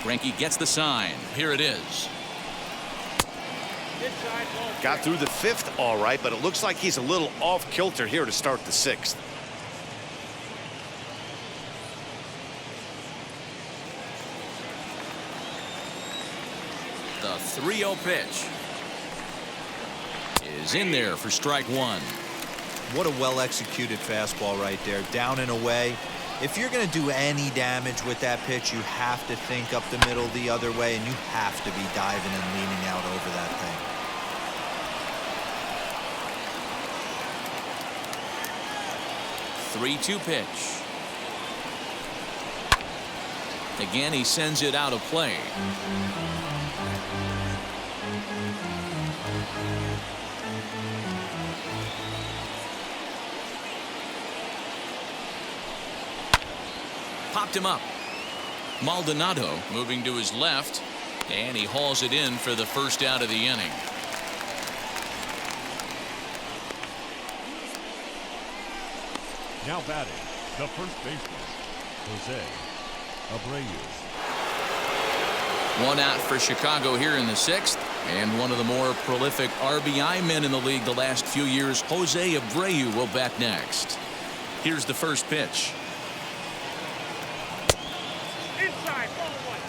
Greinke gets the sign. Here it is. Got through the fifth all right, but it looks like he's a little off kilter here to start the sixth. The 3-0 pitch is in there for strike one. What a well-executed fastball right there. Down and away. If you're going to do any damage with that pitch, you have to think up the middle the other way, and you have to be diving and leaning out over that thing. 3-2 pitch. Again, he sends it out of play. Popped him up. Maldonado moving to his left, and he hauls it in for the first out of the inning. Now batting, the first baseman, Jose Abreu. One out for Chicago here in the sixth, and one of the more prolific RBI men in the league the last few years, Jose Abreu, will bat next. Here's the first pitch. Inside, ball one.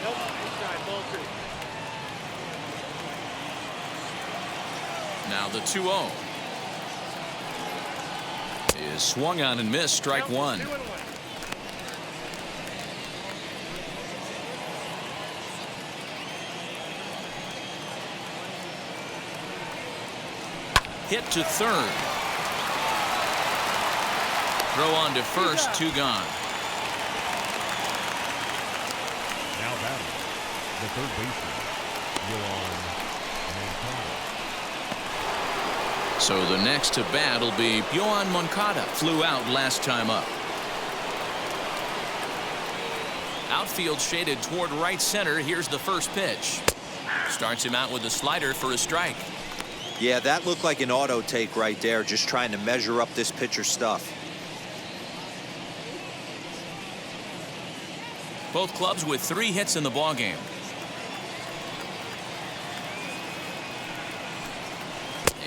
Nope, inside, ball two. Now the 2-0 is swung on and missed. Strike one. 2-1. Hit to third. Throw on to first. Two gone. Now batting, the third baseman, Yoan Moncada. So the next to bat will be Yoan Moncada. Flew out last time up. Outfield shaded toward right center. Here's the first pitch. Starts him out with a slider for a strike. Yeah, that looked like an auto take right there, just trying to measure up this pitcher's stuff. Both clubs with 3 hits in the ballgame.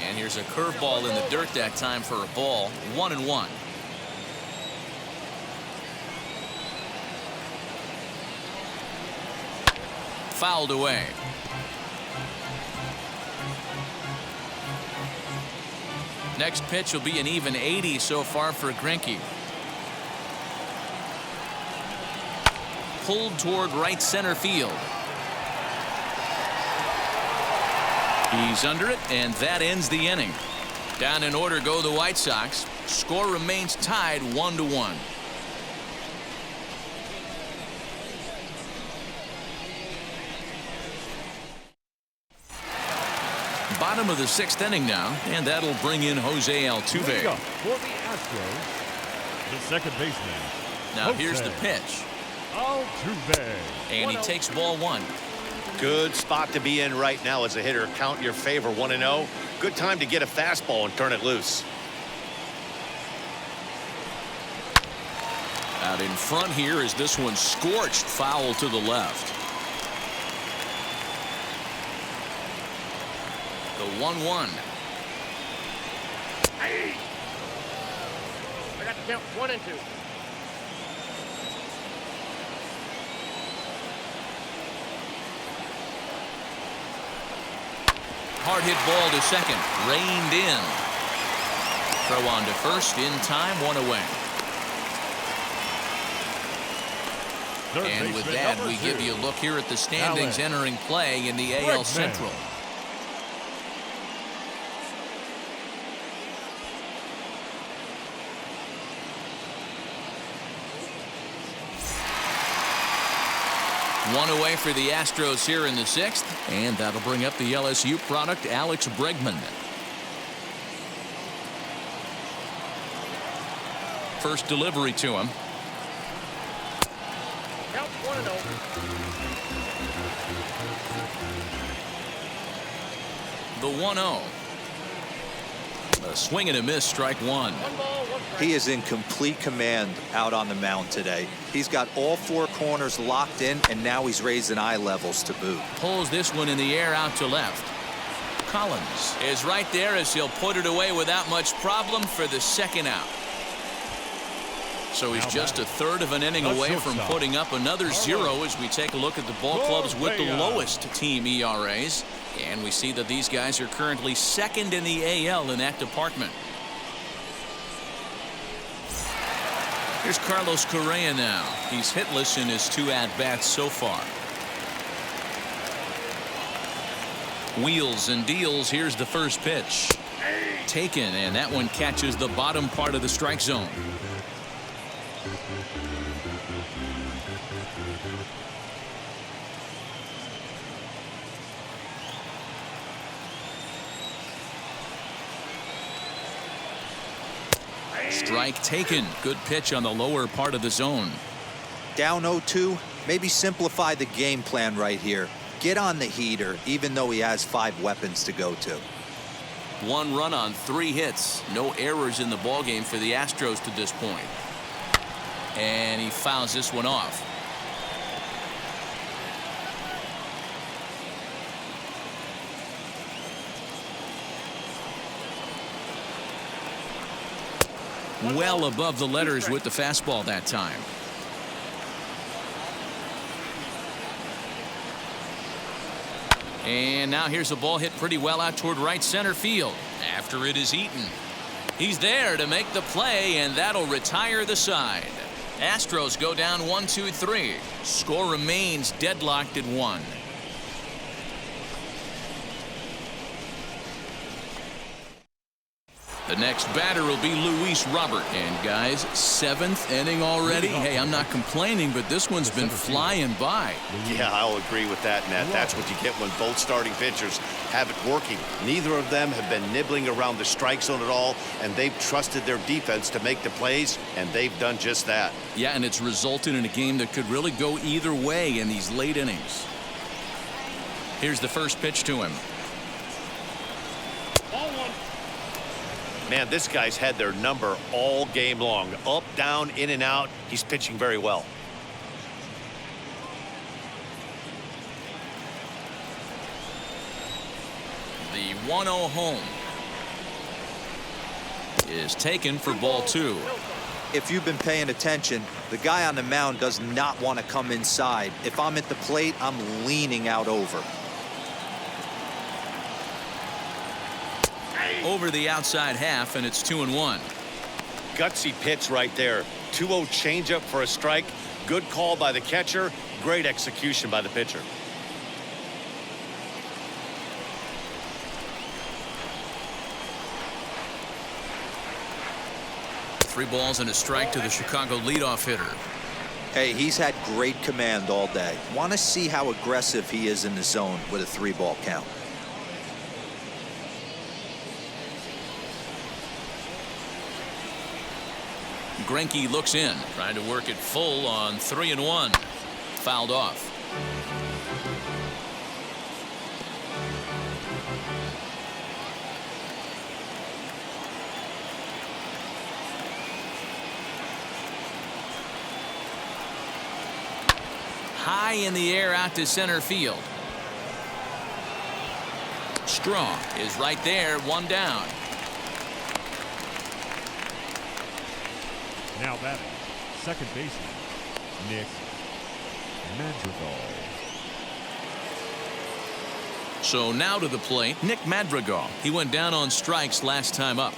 And here's a curveball in the dirt that time for a ball. 1-1. Fouled away. Next pitch will be an even 80 so far for Greinke. Pulled toward right center field. He's under it, and that ends the inning. Down in order go the White Sox. Score remains tied 1-1. Bottom of the 6th inning now, and that'll bring in Jose Altuve. For the Astros, the second baseman. Now here's the pitch. Altuve. And he takes ball 1. Good spot to be in right now as a hitter. Count your favor. 1-0. Good time to get a fastball and turn it loose. Out in front here is this one scorched foul to the left. The 1-1. Hey! I got to count 1 and 2. Hard hit ball to second. Reined in. Throw on to first in time. 1 away. And with that, we give you a look here at the standings entering play in the AL Central. One away for the Astros here in the 6th, and that'll bring up the LSU product, Alex Bregman. First delivery to him. Count 1 and 0. The 1-0. A swing and a miss, strike 1. 1 ball, 1 strike. He is in complete command out on the mound today. He's got all 4 corners locked in, and now he's raising eye levels to boot. Pulls this one in the air out to left. Collins is right there as he'll put it away without much problem for the 2nd out. So he's just a third of an inning away from putting up another 0 as we take a look at the ball clubs with the lowest team ERAs. And we see that these guys are currently 2nd in the AL in that department. Here's Carlos Correa now. He's hitless in his 2 at-bats so far. Wheels and deals. Here's the first pitch. Taken, and that one catches the bottom part of the strike zone. Strike taken. Good pitch on the lower part of the zone. Down 0-2, maybe simplify the game plan right here. Get on the heater, even though he has 5 weapons to go to. 1 run on 3 hits. No errors in the ballgame for the Astros to this point. And he fouls this one off. Well above the letters with the fastball that time. And now here's a ball hit pretty well out toward right center field after it is eaten. He's there to make the play, and that'll retire the side. Astros go down 1-2-3. Score remains deadlocked at 1. The next batter will be Luis Robert. And guys, 7th inning already. Hey, I'm not complaining, but this one's been flying by. Yeah, I'll agree with that, Nat. That's what you get when both starting pitchers have it working. Neither of them have been nibbling around the strike zone at all, and they've trusted their defense to make the plays, and they've done just that. Yeah, and it's resulted in a game that could really go either way in these late innings. Here's the first pitch to him. Man, this guy's had their number all game long. Up, down, in and out. He's pitching very well. The 1-0 home is taken for ball 2. If you've been paying attention, the guy on the mound does not want to come inside. If I'm at the plate, I'm leaning out over. Over the outside half, and it's 2-1. Gutsy pitch right there. 2-0 changeup for a strike. Good call by the catcher. Great execution by the pitcher. Three balls and a strike to the Chicago leadoff hitter. Hey, he's had great command all day. Want to see how aggressive he is in the zone with a 3-ball count. Greinke looks in, trying to work it full on 3-1. Fouled off. high in the air out to center field. Strong is right there, one down. Now batting, second baseman, Nick Madrigal. So now to the plate, Nick Madrigal. He went down on strikes last time up.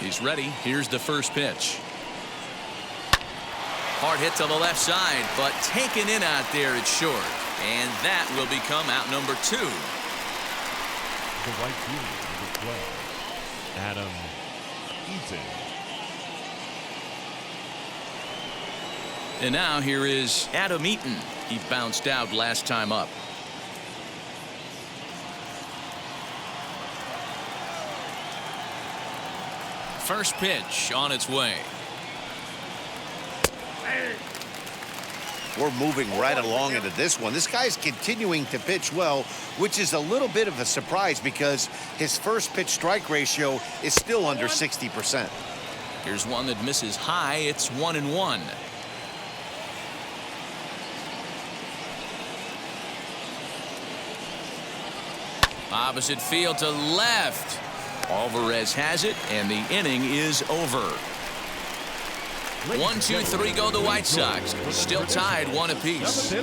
He's ready. Here's the first pitch. Hard hit to the left side, but taken in out there, it's short. And that will become out number 2. The right fielder, number 12, Adam Eaton. And now here is Adam Eaton. He bounced out last time up. First pitch on its way. We're moving right along into this one. This guy's continuing to pitch well, which is a little bit of a surprise because his first pitch strike ratio is still under 60%. Here's one that misses high. It's 1-1. Opposite field to left. Alvarez has it, and the inning is over. 1, 2, 3 go the White Sox. Still tied 1 apiece.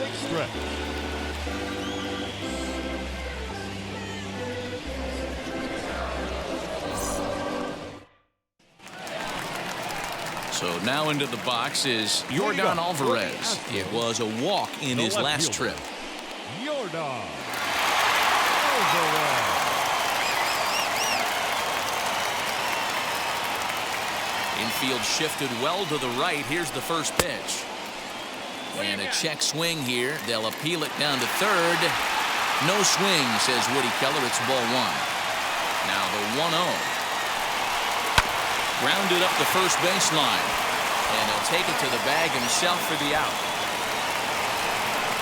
So now into the box is Yordan Alvarez. It was a walk in his last trip. Yordan Alvarez. Infield shifted well to the right. Here's the first pitch. And a check swing here. They'll appeal it down to third. No swing, says Woody Keller. It's ball 1. Now the 1-0. Grounded up the first baseline. And he'll take it to the bag himself for the out.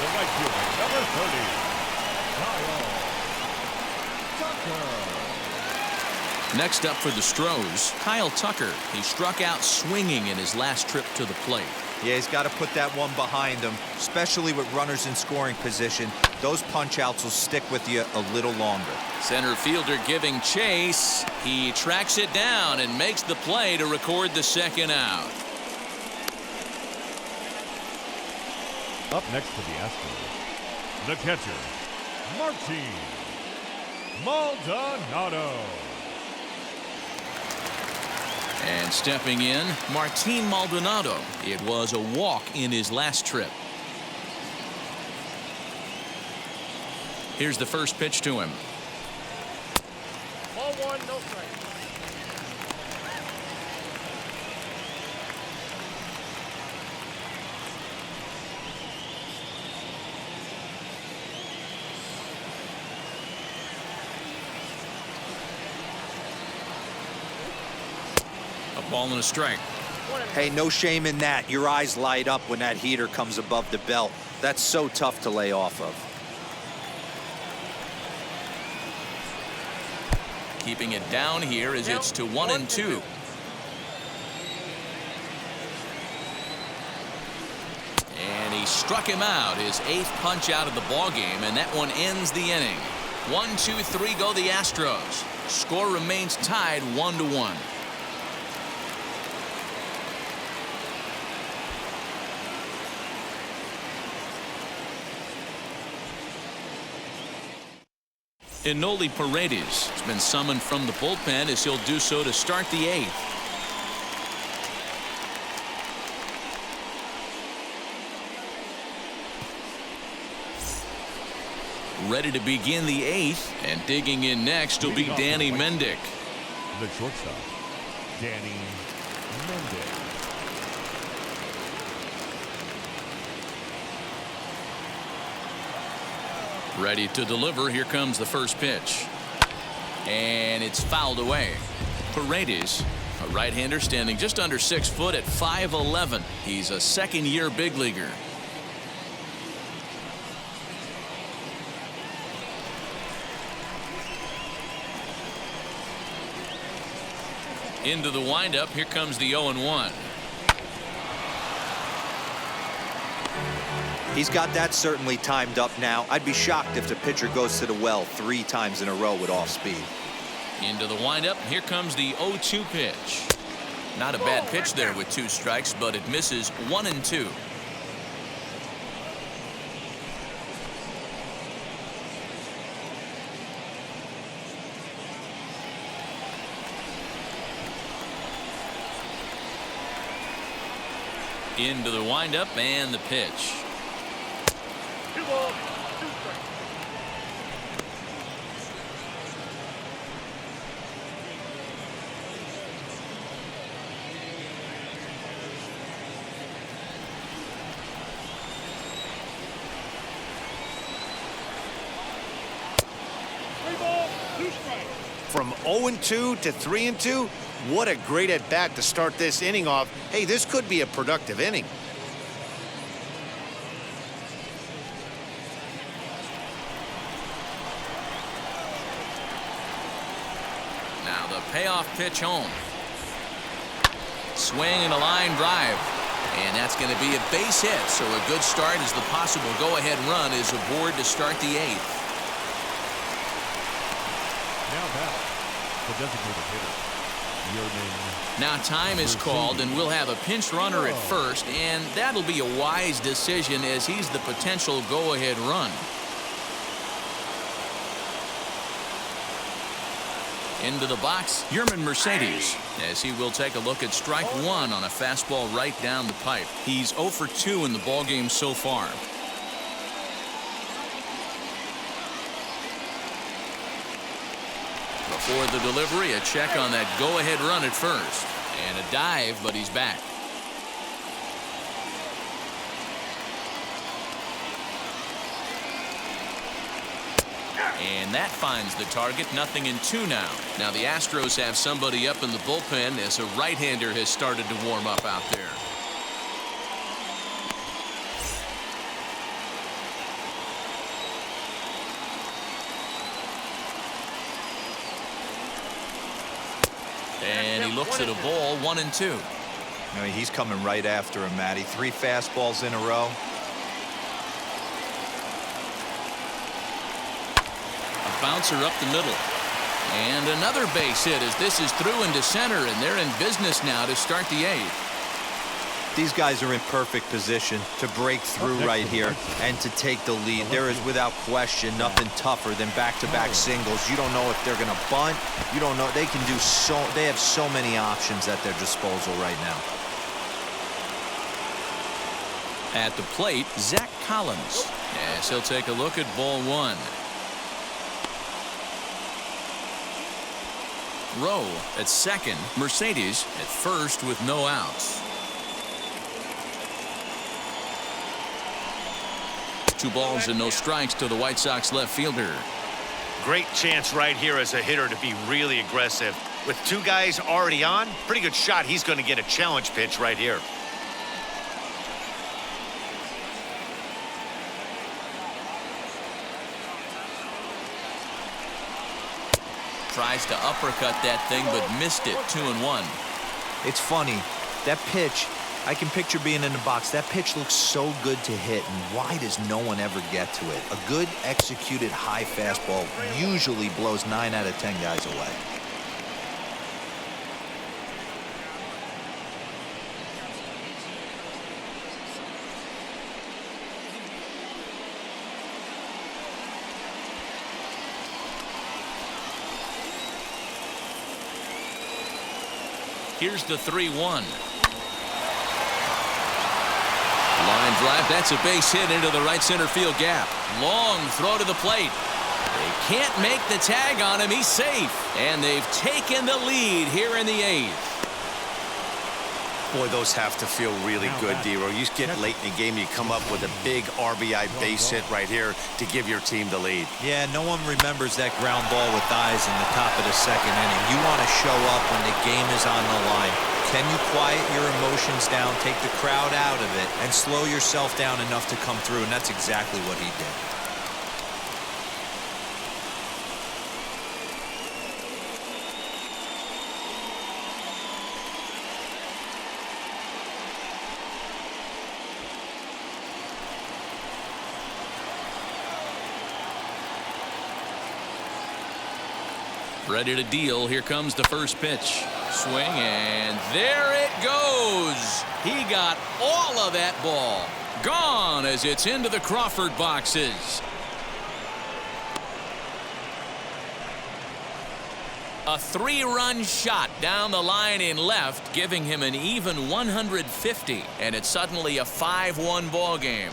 The right fielder, number 30, Kyle Tucker. Next up for the Stros, Kyle Tucker. He struck out swinging in his last trip to the plate. Yeah, he's got to put that one behind him, especially with runners in scoring position. Those punch-outs will stick with you a little longer. Center fielder giving chase. He tracks it down and makes the play to record the second out. Up next for the Astros, the catcher, Martin Maldonado. And stepping in, Martin Maldonado. It was a walk in his last trip. Here's the first pitch to him. Ball 1, no strike. A ball and a strike. Hey, no shame in that. Your eyes light up when that heater comes above the belt. That's so tough to lay off of. Keeping it down here as it's to 1-2. And he struck him out, his 8th punch out of the ball game, and that one ends the inning. 1, 2, 3 go the Astros. Score remains tied 1-1. Enoli Paredes has been summoned from the bullpen as he'll do so to start the 8th. Ready to begin the 8th, and digging in next will be Danny Mendick. The shortstop, Danny Mendick. Ready to deliver. Here comes the first pitch. And it's fouled away. Paredes, a right-hander standing just under 6 foot at 5'11". He's a second-year big leaguer. Into the windup. Here comes the 0-1. He's got that certainly timed up now. I'd be shocked if the pitcher goes to the well 3 times in a row with off speed. Into the windup. Here comes the 0-2 pitch. Not a bad pitch there with 2 strikes, but it misses 1-2. Into the windup and the pitch. 2 balls, 2 strikes. From 0-2 to 3-2, what a great at-bat to start this inning off. Hey, this could be a productive inning. Now the payoff pitch home. Swing and a line drive. And that's going to be a base hit. So a good start as the possible go-ahead run is aboard to start the 8th. Now back, the designated hitter. Now time is called, and we'll have a pinch runner at first, and that'll be a wise decision as he's the potential go-ahead run. Into the box, Yerman Mercedes, as he will take a look at strike 1 on a fastball right down the pipe. He's 0 for 2 in the ballgame so far. Before the delivery, a check on that go-ahead run at first. And a dive, but he's back. And that finds the target. 0-2 now. Now the Astros have somebody up in the bullpen as a right-hander has started to warm up out there. And he looks at a ball. 1-2. I mean, he's coming right after him, Matty. 3 fastballs in a row. A bouncer up the middle. And another base hit as this is through into center, and they're in business now to start the 8th. These guys are in perfect position to break through right here and to take the lead. There is without question nothing tougher than back-to-back singles. You don't know if they're going to bunt. You don't know. They can do so. They have so many options at their disposal right now. At the plate, Zach Collins, as he'll take a look at ball 1. Rowe at second, Mercedes at first with no outs. 2 balls and no strikes to the White Sox left fielder. Great chance right here as a hitter to be really aggressive. With 2 guys already on, pretty good shot he's going to get a challenge pitch right here. Tries to uppercut that thing, but missed it. 2-1. It's funny. That pitch, I can picture being in the box. That pitch looks so good to hit, and why does no one ever get to it? A good executed high fastball usually blows 9 out of 10 guys away. Here's the 3-1. Line drive. That's a base hit into the right center field gap. Long throw to the plate. They can't make the tag on him. He's safe. And they've taken the lead here in the 8th. Boy, those have to feel really good, D-Row. You get late in the game, you come up with a big RBI base hit right here to give your team the lead. Yeah, no one remembers that ground ball with eyes in the top of the 2nd inning. You want to show up when the game is on the line. Can you quiet your emotions down, take the crowd out of it, and slow yourself down enough to come through? And that's exactly what he did. Ready to deal. Here comes the first pitch. Swing, and there it goes. He got all of that ball. Gone as it's into the Crawford boxes. A 3-run shot down the line in left, giving him an even 150, and it's suddenly a 5-1 ball game.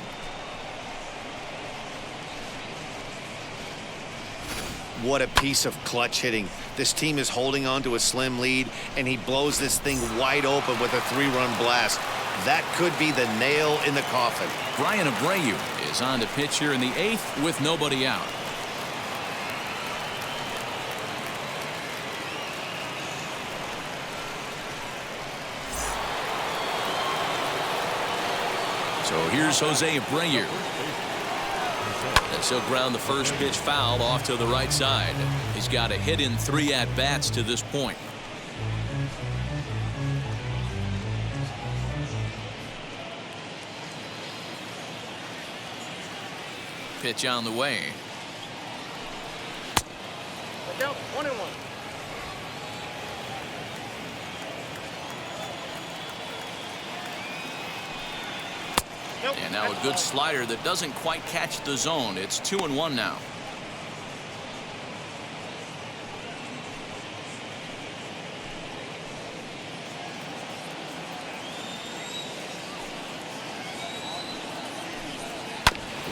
What a piece of clutch hitting. This team is holding on to a slim lead, and he blows this thing wide open with a 3-run blast. That could be the nail in the coffin. Brian Abreu is on to pitch here in the 8th with nobody out. So here's Jose Abreu. As he'll ground the first pitch foul off to the right side. He's got a hit in 3 at-bats to this point. Pitch on the way. Look out, 1-1. And now a good slider that doesn't quite catch the zone. It's 2-1 now.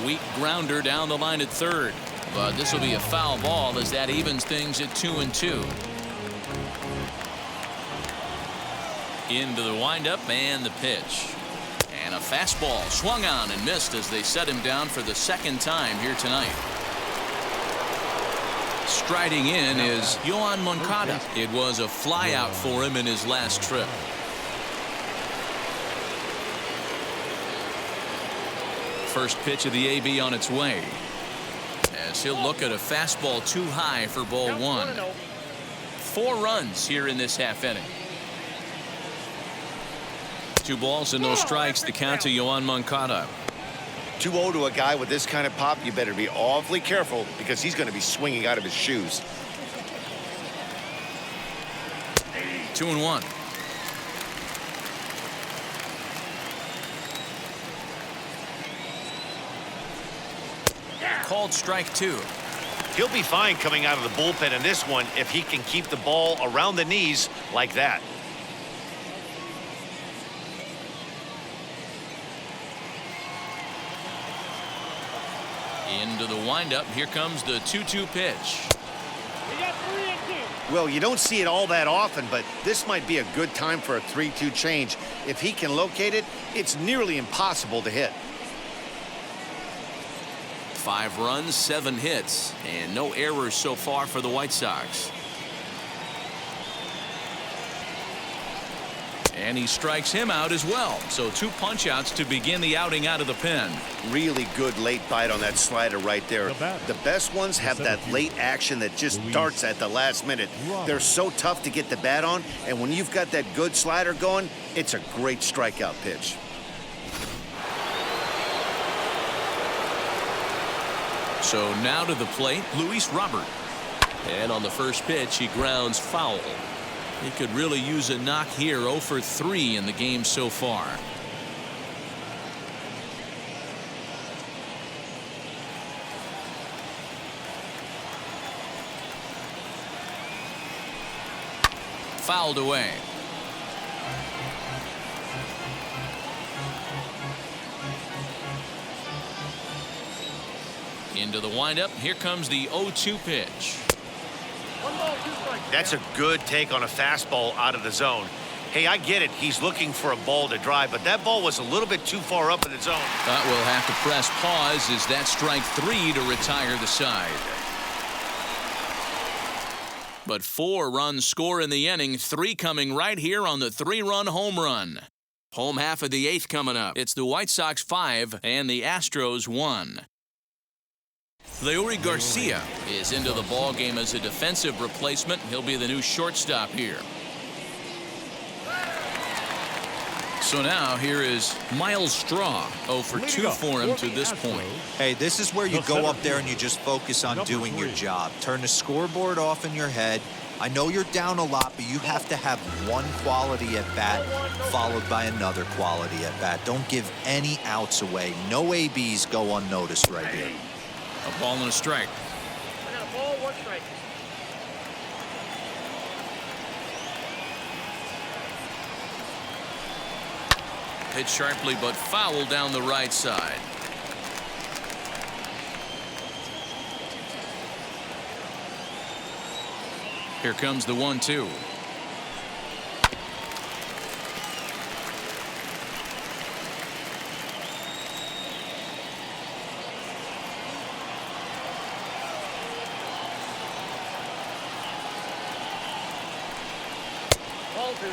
Weak grounder down the line at third. But this will be a foul ball as that evens things at 2-2. Into the windup and the pitch. And a fastball swung on and missed as they set him down for the second time here tonight. Striding in is Yoan Moncada. It was a flyout for him in his last trip. First pitch of the AB on its way. As he'll look at a fastball too high for ball 1. 4 runs here in this half inning. 2 balls and no strikes. The count to Yoan Moncada. 2-0 to a guy with this kind of pop. You better be awfully careful because he's going to be swinging out of his shoes. 2-1. Called strike 2. He'll be fine coming out of the bullpen in this one if he can keep the ball around the knees like that. Into the windup. Here comes the 2-2 pitch. Well, you don't see it all that often, but this might be a good time for a 3-2 change. If he can locate it, it's nearly impossible to hit. 5 runs, 7 hits, and no errors so far for the White Sox. And he strikes him out as well. So 2 punch-outs to begin the outing out of the pen. Really good late bite on that slider right there. The best ones have that late action that just darts at the last minute. They're so tough to get the bat on, and when you've got that good slider going, it's a great strikeout pitch. So now to the plate, Luis Robert. And on the first pitch, he grounds foul. He could really use a knock here. 0 for 3 in the game so far. Fouled away. Into the windup. Here comes the 0-2 pitch. That's a good take on a fastball out of the zone. Hey, I get it. He's looking for a ball to drive, but that ball was a little bit too far up in the zone. But we'll have to press pause as that strike 3 to retire the side. But 4 runs score in the inning, 3 coming right here on the 3-run home run. Home half of the 8th coming up. It's the White Sox 5 and the Astros 1. Leury Garcia is into the ball game as a defensive replacement. He'll be the new shortstop here. So now here is Miles Straw. 0 for 2 for him to this point. Hey, this is where you go up there and you just focus on doing your job. Turn the scoreboard off in your head. I know you're down a lot, but you have to have one quality at bat followed by another quality at bat. Don't give any outs away. No ABs go unnoticed right here. A ball and a strike. I got a ball, 1 strike. Hit sharply, but foul down the right side. Here comes the 1-2. Ball 2.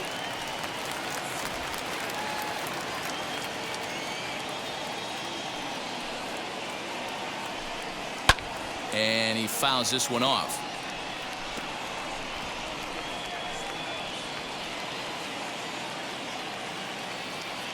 And he fouls this one off.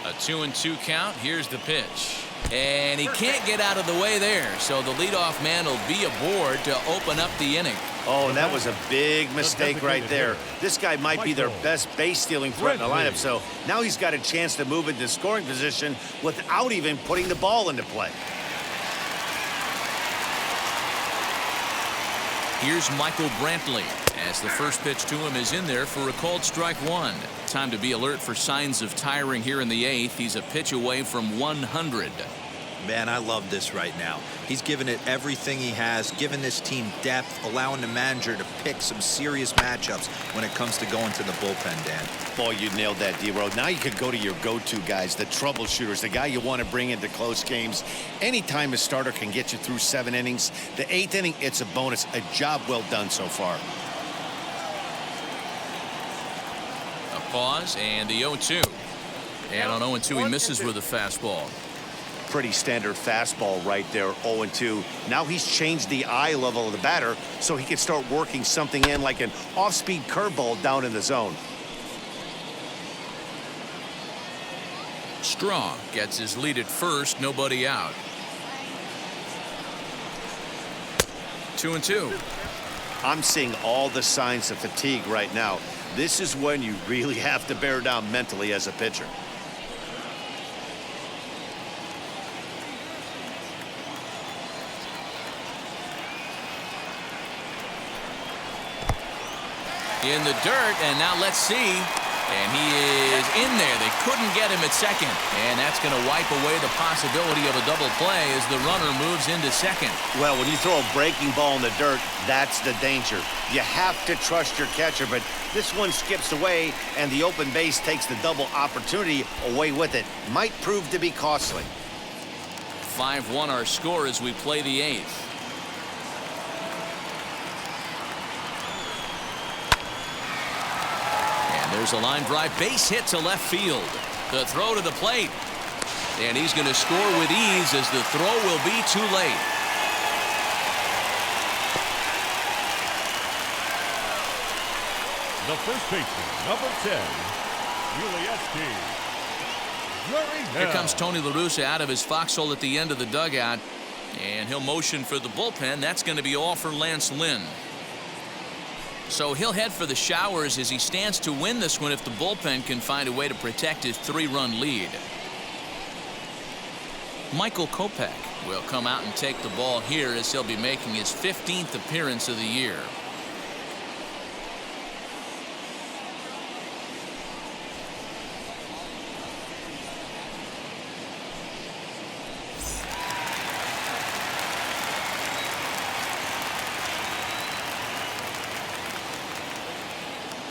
A 2-2 count. Here's the pitch. And he can't get out of the way there. So the leadoff man will be aboard to open up the inning. Oh, and that was a big mistake right there. This guy might be their best base-stealing threat in the lineup, so now he's got a chance to move into scoring position without even putting the ball into play. Here's Michael Brantley as the first pitch to him is in there for a called strike 1. Time to be alert for signs of tiring here in the 8th. He's a pitch away from 100. Man, I love this right now. He's given it everything he has, given this team depth, allowing the manager to pick some serious matchups when it comes to going to the bullpen, Dan. Boy, you nailed that, D-Road. Now you could go to your go-to guys, the troubleshooters, the guy you want to bring into close games. Anytime a starter can get you through 7 innings, the 8th inning, it's a bonus. A job well done so far. A pause and the 0-2. And on 0-2, he misses with a fastball. Pretty standard fastball right there, 0-2. Now he's changed the eye level of the batter so he can start working something in like an off-speed curveball down in the zone. Straw gets his lead at first, nobody out. 2-2. I'm seeing all the signs of fatigue right now. This is when you really have to bear down mentally as a pitcher. In the dirt, and now let's see. And he is in there. They couldn't get him at second. And that's going to wipe away the possibility of a double play as the runner moves into second. Well, when you throw a breaking ball in the dirt, that's the danger. You have to trust your catcher, but this one skips away, and the open base takes the double opportunity away with it. Might prove to be costly. 5-1 our score as we play the 8th. There's a line drive base hit to left field. The throw to the plate. And he's going to score with ease as the throw will be too late. The first baseman, number 10, Yuli. Here comes Tony La Russa out of his foxhole at the end of the dugout. And he'll motion for the bullpen. That's going to be all for Lance Lynn. So he'll head for the showers as he stands to win this one if the bullpen can find a way to protect his 3-run lead. Michael Kopech will come out and take the ball here as he'll be making his 15th appearance of the year.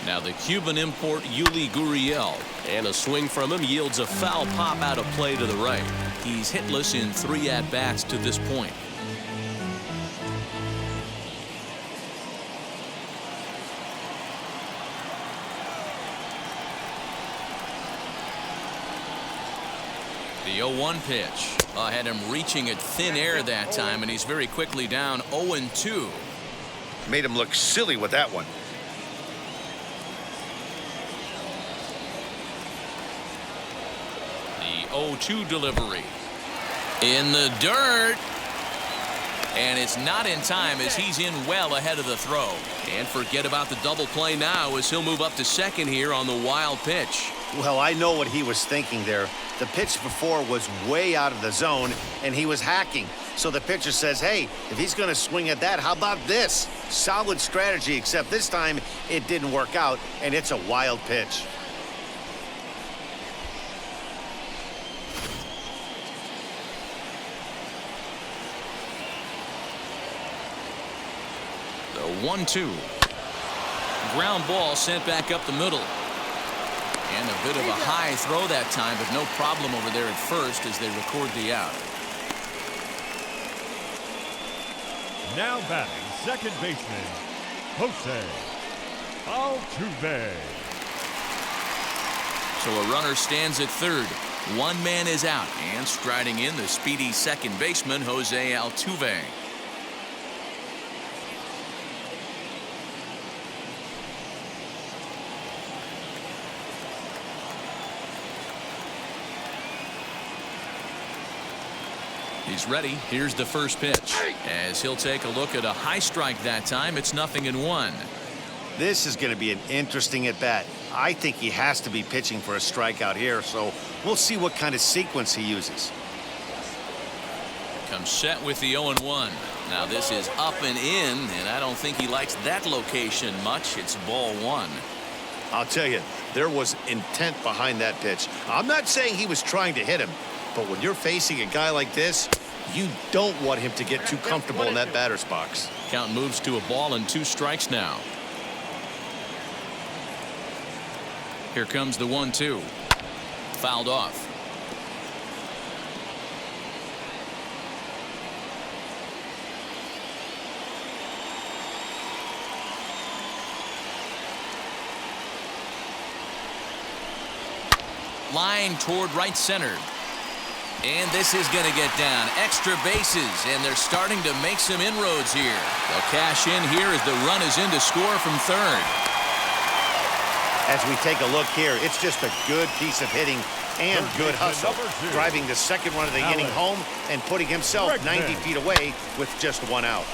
Now the Cuban import Yuli Gurriel, and a swing from him yields a foul pop out of play to the right. He's hitless in 3 at-bats to this point. The 0-1 pitch had him reaching at thin air that time, and he's very quickly down 0-2. Made him look silly with that one. 0-2 delivery. In the dirt. And it's not in time as he's in well ahead of the throw. And forget about the double play now as he'll move up to second here on the wild pitch. Well, I know what he was thinking there. The pitch before was way out of the zone, and he was hacking. So the pitcher says, hey, if he's going to swing at that, how about this? Solid strategy, except this time it didn't work out, and it's a wild pitch. The 1-2. Ground ball sent back up the middle. And a bit of a high throw that time, but no problem over there at first as they record the out. Now batting, second baseman, Jose Altuve. So a runner stands at third. One man is out, and striding in the speedy second baseman, Jose Altuve. He's ready. Here's the first pitch. As he'll take a look at a high strike that time, it's 0-1. This is going to be an interesting at-bat. I think he has to be pitching for a strikeout here, so we'll see what kind of sequence he uses. Comes set with the 0-1. Now this is up and in, and I don't think he likes that location much. It's ball one. I'll tell you, there was intent behind that pitch. I'm not saying he was trying to hit him, but when you're facing a guy like this, you don't want him to get too comfortable in that batter's box. Count moves to a ball and 2 strikes now. Here comes the 1-2. Fouled off. Line toward right center. And this is going to get down. Extra bases, and they're starting to make some inroads here. They'll cash in here as the run is in to score from third. As we take a look here, it's just a good piece of hitting and good hustle. Driving the second run of the inning home and putting himself 90 feet away with just 1 out.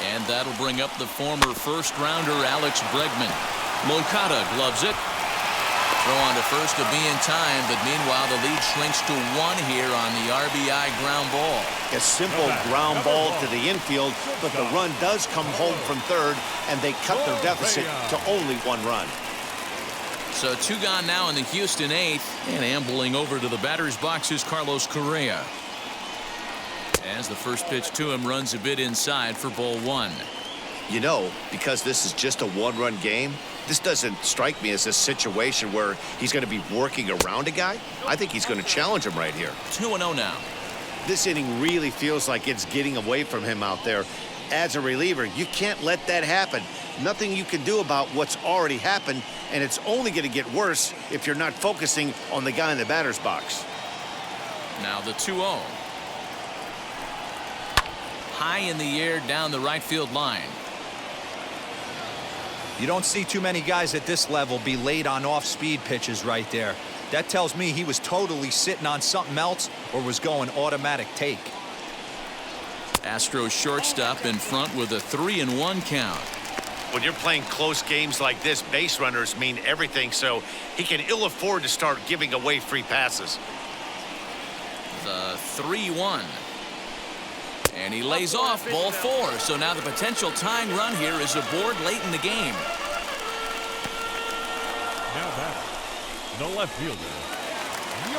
And that'll bring up the former first-rounder Alex Bregman. Moncada gloves it. Throw on to first to be in time, but meanwhile the lead shrinks to 1 here on the RBI ground ball. A simple ground ball to the infield, but the run does come home from third, and they cut their deficit to only 1 run. So 2 gone now in the Houston 8th, and ambling over to the batter's box is Carlos Correa. As the first pitch to him runs a bit inside for ball 1. You know, because this is just a 1-run game, this doesn't strike me as a situation where he's going to be working around a guy. I think he's going to challenge him right here. 2-0 now. This inning really feels like it's getting away from him out there. As a reliever, you can't let that happen. Nothing you can do about what's already happened, and it's only going to get worse if you're not focusing on the guy in the batter's box. Now the 2-0. High in the air down the right field line. You don't see too many guys at this level be late on off-speed pitches right there. That tells me he was totally sitting on something else or was going automatic take. Astros shortstop in front with a 3-1 count. When you're playing close games like this, base runners mean everything, so he can ill afford to start giving away free passes. The 3-1. And he lays off ball 4. So now the potential tying run here is aboard late in the game. Now back, the left fielder.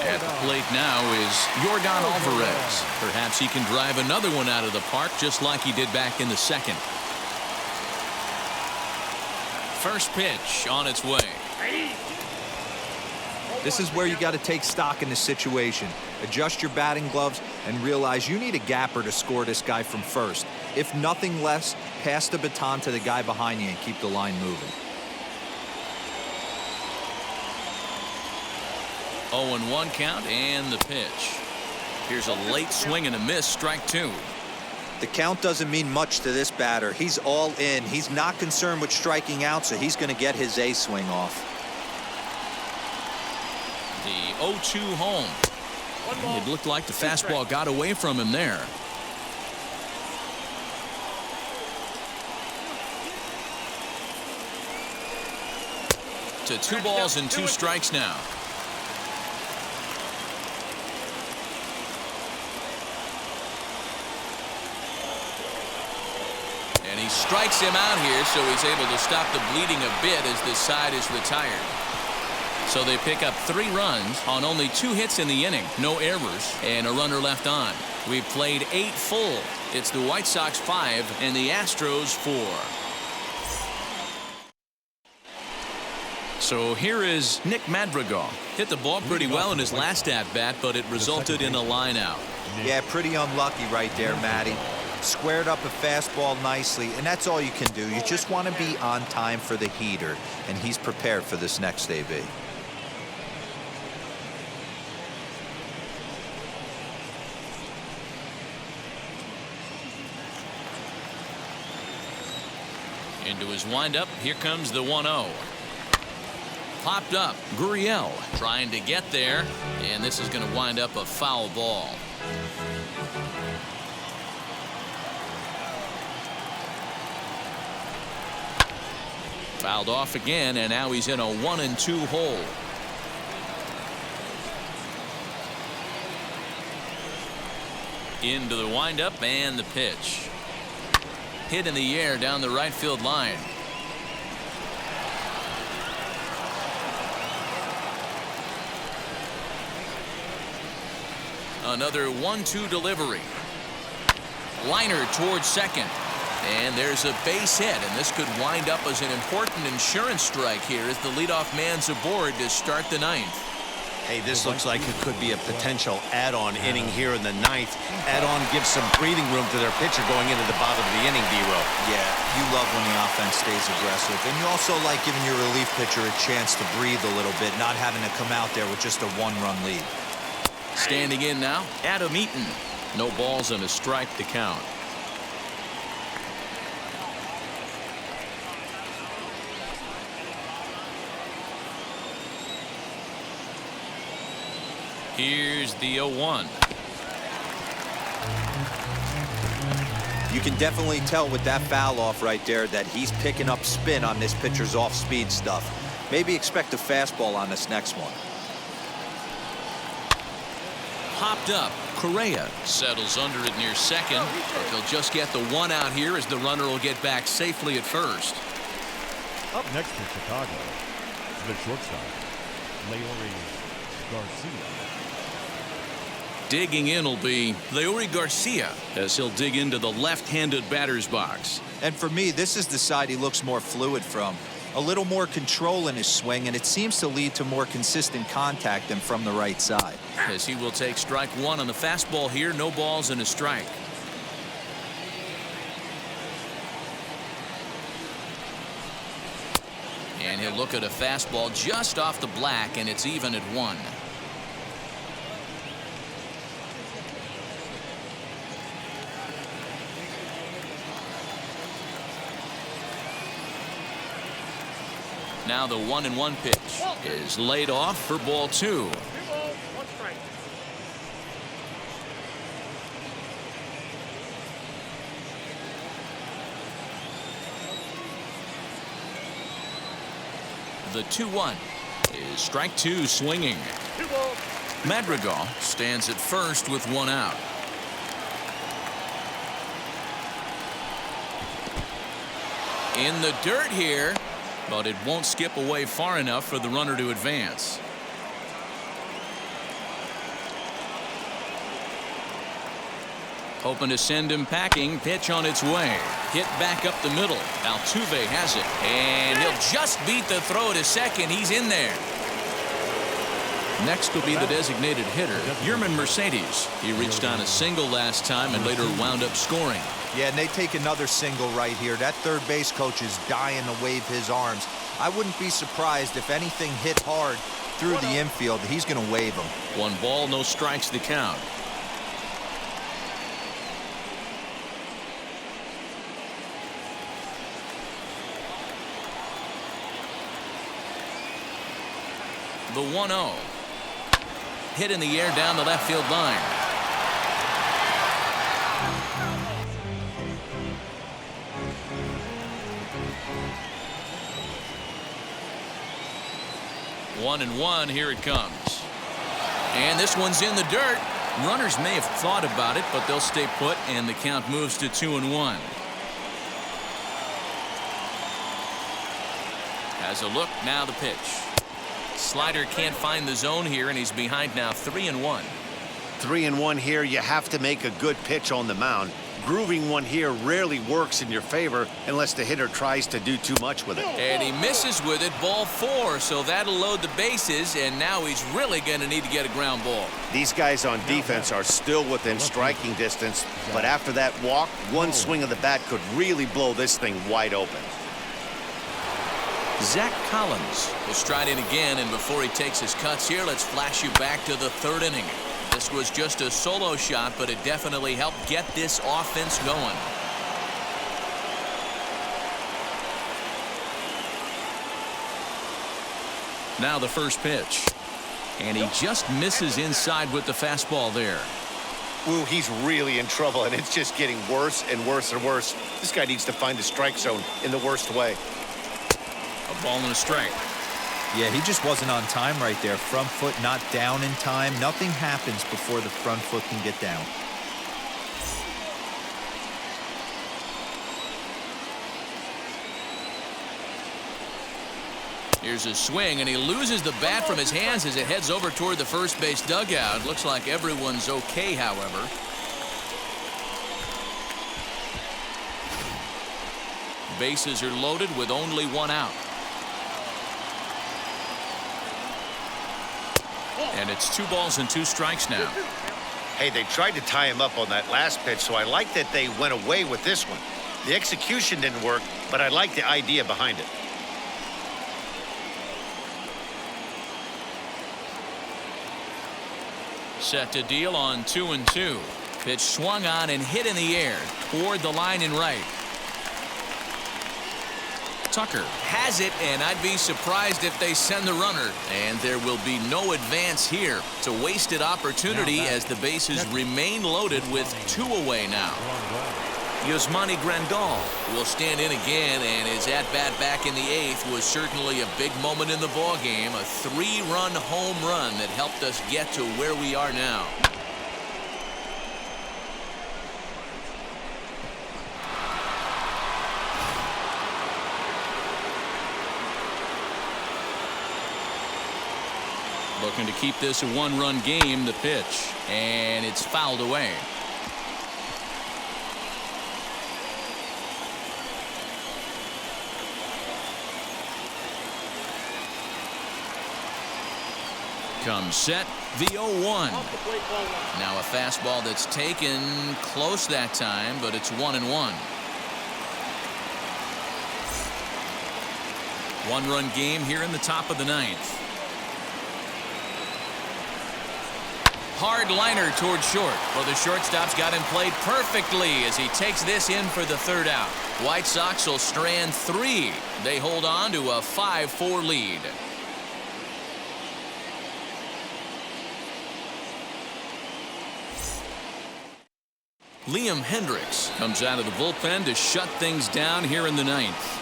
At the plate now is Yordan Alvarez. Perhaps he can drive another one out of the park just like he did back in the second. First pitch on its way. This is where you got to take stock in the situation. Adjust your batting gloves and realize you need a gapper to score this guy from first. If nothing less, pass the baton to the guy behind you and keep the line moving. 0-1 count and the pitch. Here's a late swing and a miss, strike 2. The count doesn't mean much to this batter. He's all in. He's not concerned with striking out, so he's going to get his A swing off. The 0-2 home. It looked like the fastball got away from him there. To 2 balls and 2 strikes now. And he strikes him out here, so he's able to stop the bleeding a bit as this side is retired. So they pick up 3 runs on only 2 hits in the inning, no errors, and a runner left on. We've played 8 full. It's the White Sox 5 and the Astros 4. So here is Nick Madrigal. Hit the ball pretty well in his last at-bat, but it resulted in a line out. Yeah, pretty unlucky right there, Matty. Squared up a fastball nicely, and that's all you can do. You just want to be on time for the heater, and he's prepared for this next AB. Into his windup, here comes the 1-0. Popped up, Gurriel trying to get there, and this is going to wind up a foul ball. Fouled off again, and now he's in a 1-2 hole. Into the windup and the pitch. Hit in the air down the right field line. Another 1-2 delivery. Liner towards second. And there's a base hit, and this could wind up as an important insurance strike here as the leadoff man's aboard to start the 9th. Hey, this looks like it could be a potential add-on inning here in the 9th. Add-on gives some breathing room to their pitcher going into the bottom of the inning, D-Row. Yeah, you love when the offense stays aggressive. And you also like giving your relief pitcher a chance to breathe a little bit, not having to come out there with just a 1-run lead. Standing in now, Adam Eaton. No balls and a strike to count. Here's the 0-1. You can definitely tell with that foul off right there that he's picking up spin on this pitcher's off-speed stuff. Maybe expect a fastball on this next one. Popped up. Correa settles under it near second, but they'll just get the 1 out here as the runner will get back safely at first. Up next in Chicago, the shortstop, Leori Garcia. Digging in will be Leori Garcia as he'll dig into the left-handed batter's box. And for me, this is the side he looks more fluid from. A little more control in his swing, and it seems to lead to more consistent contact than from the right side. As he will take strike 1 on the fastball here, no balls and a strike. And he'll look at a fastball just off the black, and it's even at 1. Now the 1-1 pitch is laid off for ball 2. 2 balls, 1 strike. The 2-1 is strike 2 swinging. 2 balls. Madrigal stands at first with 1 out. In the dirt here, but it won't skip away far enough for the runner to advance. Hoping to send him packing. Pitch on its way. Hit back up the middle. Altuve has it. And he'll just beat the throw to second. He's in there. Next will be the designated hitter, Yerman Mercedes. He reached on a single last time and later wound up scoring. Yeah, and they take another single right here. That third base coach is dying to wave his arms. I wouldn't be surprised if anything hit hard through the infield, he's going to wave him. 1 ball, no strikes the count. The 1-0. Hit in the air down the left field line. One and one, here it comes. And this one's in the dirt. Runners may have thought about it, but they'll stay put, and the count moves to 2-1. Has a look, now the pitch. Slider can't find the zone here, and he's behind now 3-1. 3-1 here. You have to make a good pitch on the mound. Grooving one here rarely works in your favor unless the hitter tries to do too much with it. And he misses with it, ball 4, so that'll load the bases, and now he's really going to need to get a ground ball. These guys on defense are still within striking distance, but after that walk, one swing of the bat could really blow this thing wide open. Zach Collins will stride in again, and before he takes his cuts here, let's flash you back to the 3rd inning. This was just a solo shot, but it definitely helped get this offense going. Now the first pitch. And he just misses inside with the fastball there. Ooh, he's really in trouble, and it's just getting worse and worse and worse. This guy needs to find the strike zone in the worst way. A ball and a strike. Yeah, he just wasn't on time right there. Front foot not down in time. Nothing happens before the front foot can get down. Here's a swing, and he loses the bat from his hands as it heads over toward the first base dugout. Looks like everyone's okay, however. Bases are loaded with only 1 out. And it's 2 balls and 2 strikes now. Hey, they tried to tie him up on that last pitch, so I like that they went away with this one. The execution didn't work, but I like the idea behind it. Set to deal on 2-2. Pitch swung on and hit in the air toward the line and right. Tucker has it, and I'd be surprised if they send the runner. And there will be no advance here. It's a wasted opportunity as the bases remain loaded with 2 away now. Yasmani Grandal will stand in again, and his at-bat back in the 8th was certainly a big moment in the ballgame. A 3-run home run that helped us get to where we are now. Looking to keep this a 1-run game, the pitch, and it's fouled away. Comes set, the 0-1. Now a fastball that's taken close that time, but it's 1-1. 1-run game here in the top of the 9th. Hard liner toward short. Well, the shortstop's got him played perfectly as he takes this in for the 3rd out. White Sox will strand 3. They hold on to a 5-4 lead. Liam Hendricks comes out of the bullpen to shut things down here in the 9th.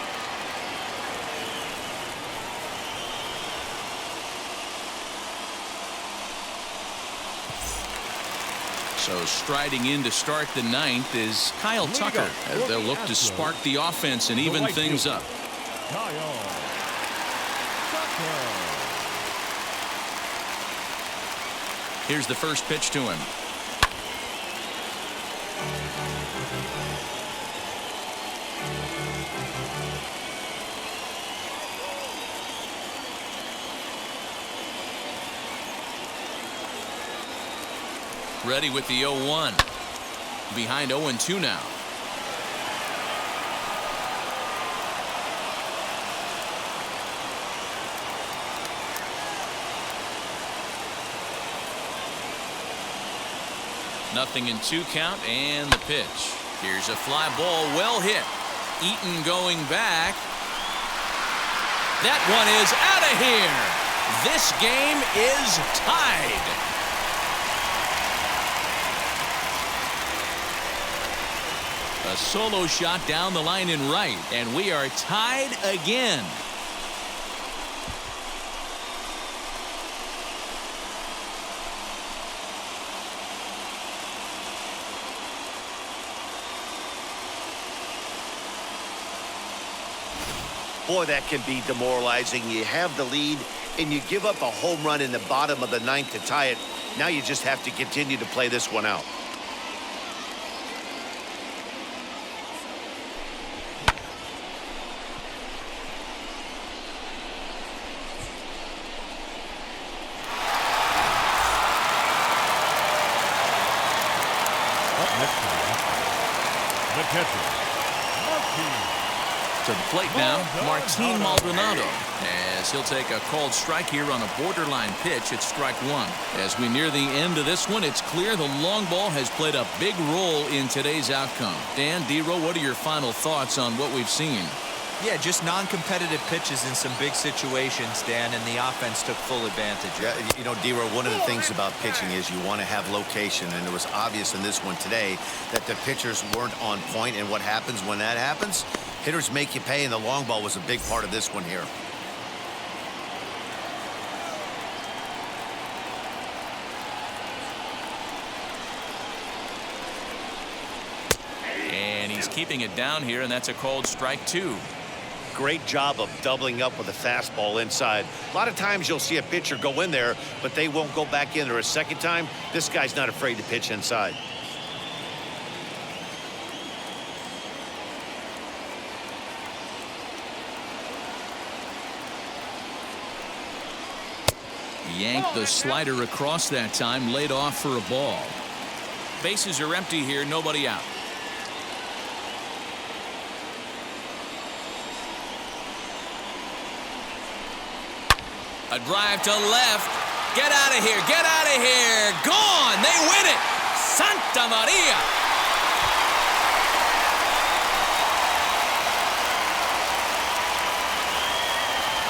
So striding in to start the 9th is Kyle Tucker as they'll look to spark the offense and even things up. Here's the first pitch to him. Ready with the 0-1. Behind 0-2 now. Nothing in 2 count, and the pitch. Here's a fly ball, well hit. Eaton going back. That one is out of here. This game is tied. A solo shot down the line in right, and we are tied again. Boy, that can be demoralizing. You have the lead, and you give up a home run in the bottom of the 9th to tie it. Now you just have to continue to play this one out. Up next time, the catcher, Martin. To the plate now, Martin Maldonado, as he'll take a called strike here on a borderline pitch at strike 1. As we near the end of this one, it's clear the long ball has played a big role in today's outcome. Dan, D-Row, what are your final thoughts on what we've seen? Yeah, just non-competitive pitches in some big situations, Dan, and the offense took full advantage. Yeah, you know, D-Row, one of the things about pitching is you want to have location, and it was obvious in this one today that the pitchers weren't on point, and what happens when that happens? Hitters make you pay, and the long ball was a big part of this one here. And he's keeping it down here, and that's a called strike 2. Great job of doubling up with a fastball inside. A lot of times you'll see a pitcher go in there, but they won't go back in there a second time. This guy's not afraid to pitch inside. Yanked the slider across that time, laid off for a ball. Bases are empty here, nobody out. A drive to left. Get out of here, get out of here. Gone, they win it. Santa Maria.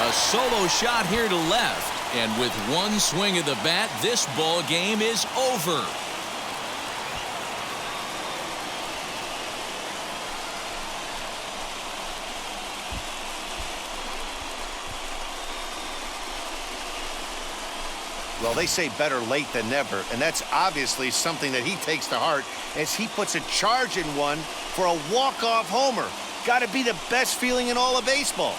A solo shot here to left. And with one swing of the bat, this ball game is over. Well, they say better late than never, and that's obviously something that he takes to heart as he puts a charge in one for a walk-off homer. Got to be the best feeling in all of baseball.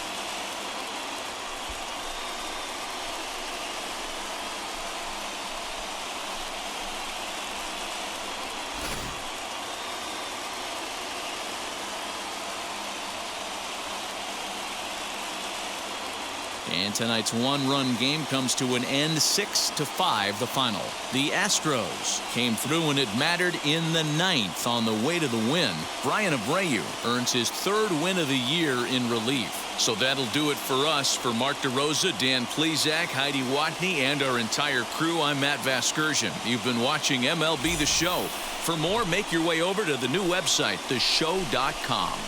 And tonight's one-run game comes to an end, 6-5 the final. The Astros came through when it mattered in the 9th on the way to the win. Brian Abreu earns his 3rd win of the year in relief. So that'll do it for us. For Mark DeRosa, Dan Plesac, Heidi Watney, and our entire crew, I'm Matt Vasgersian. You've been watching MLB The Show. For more, make your way over to the new website, theshow.com.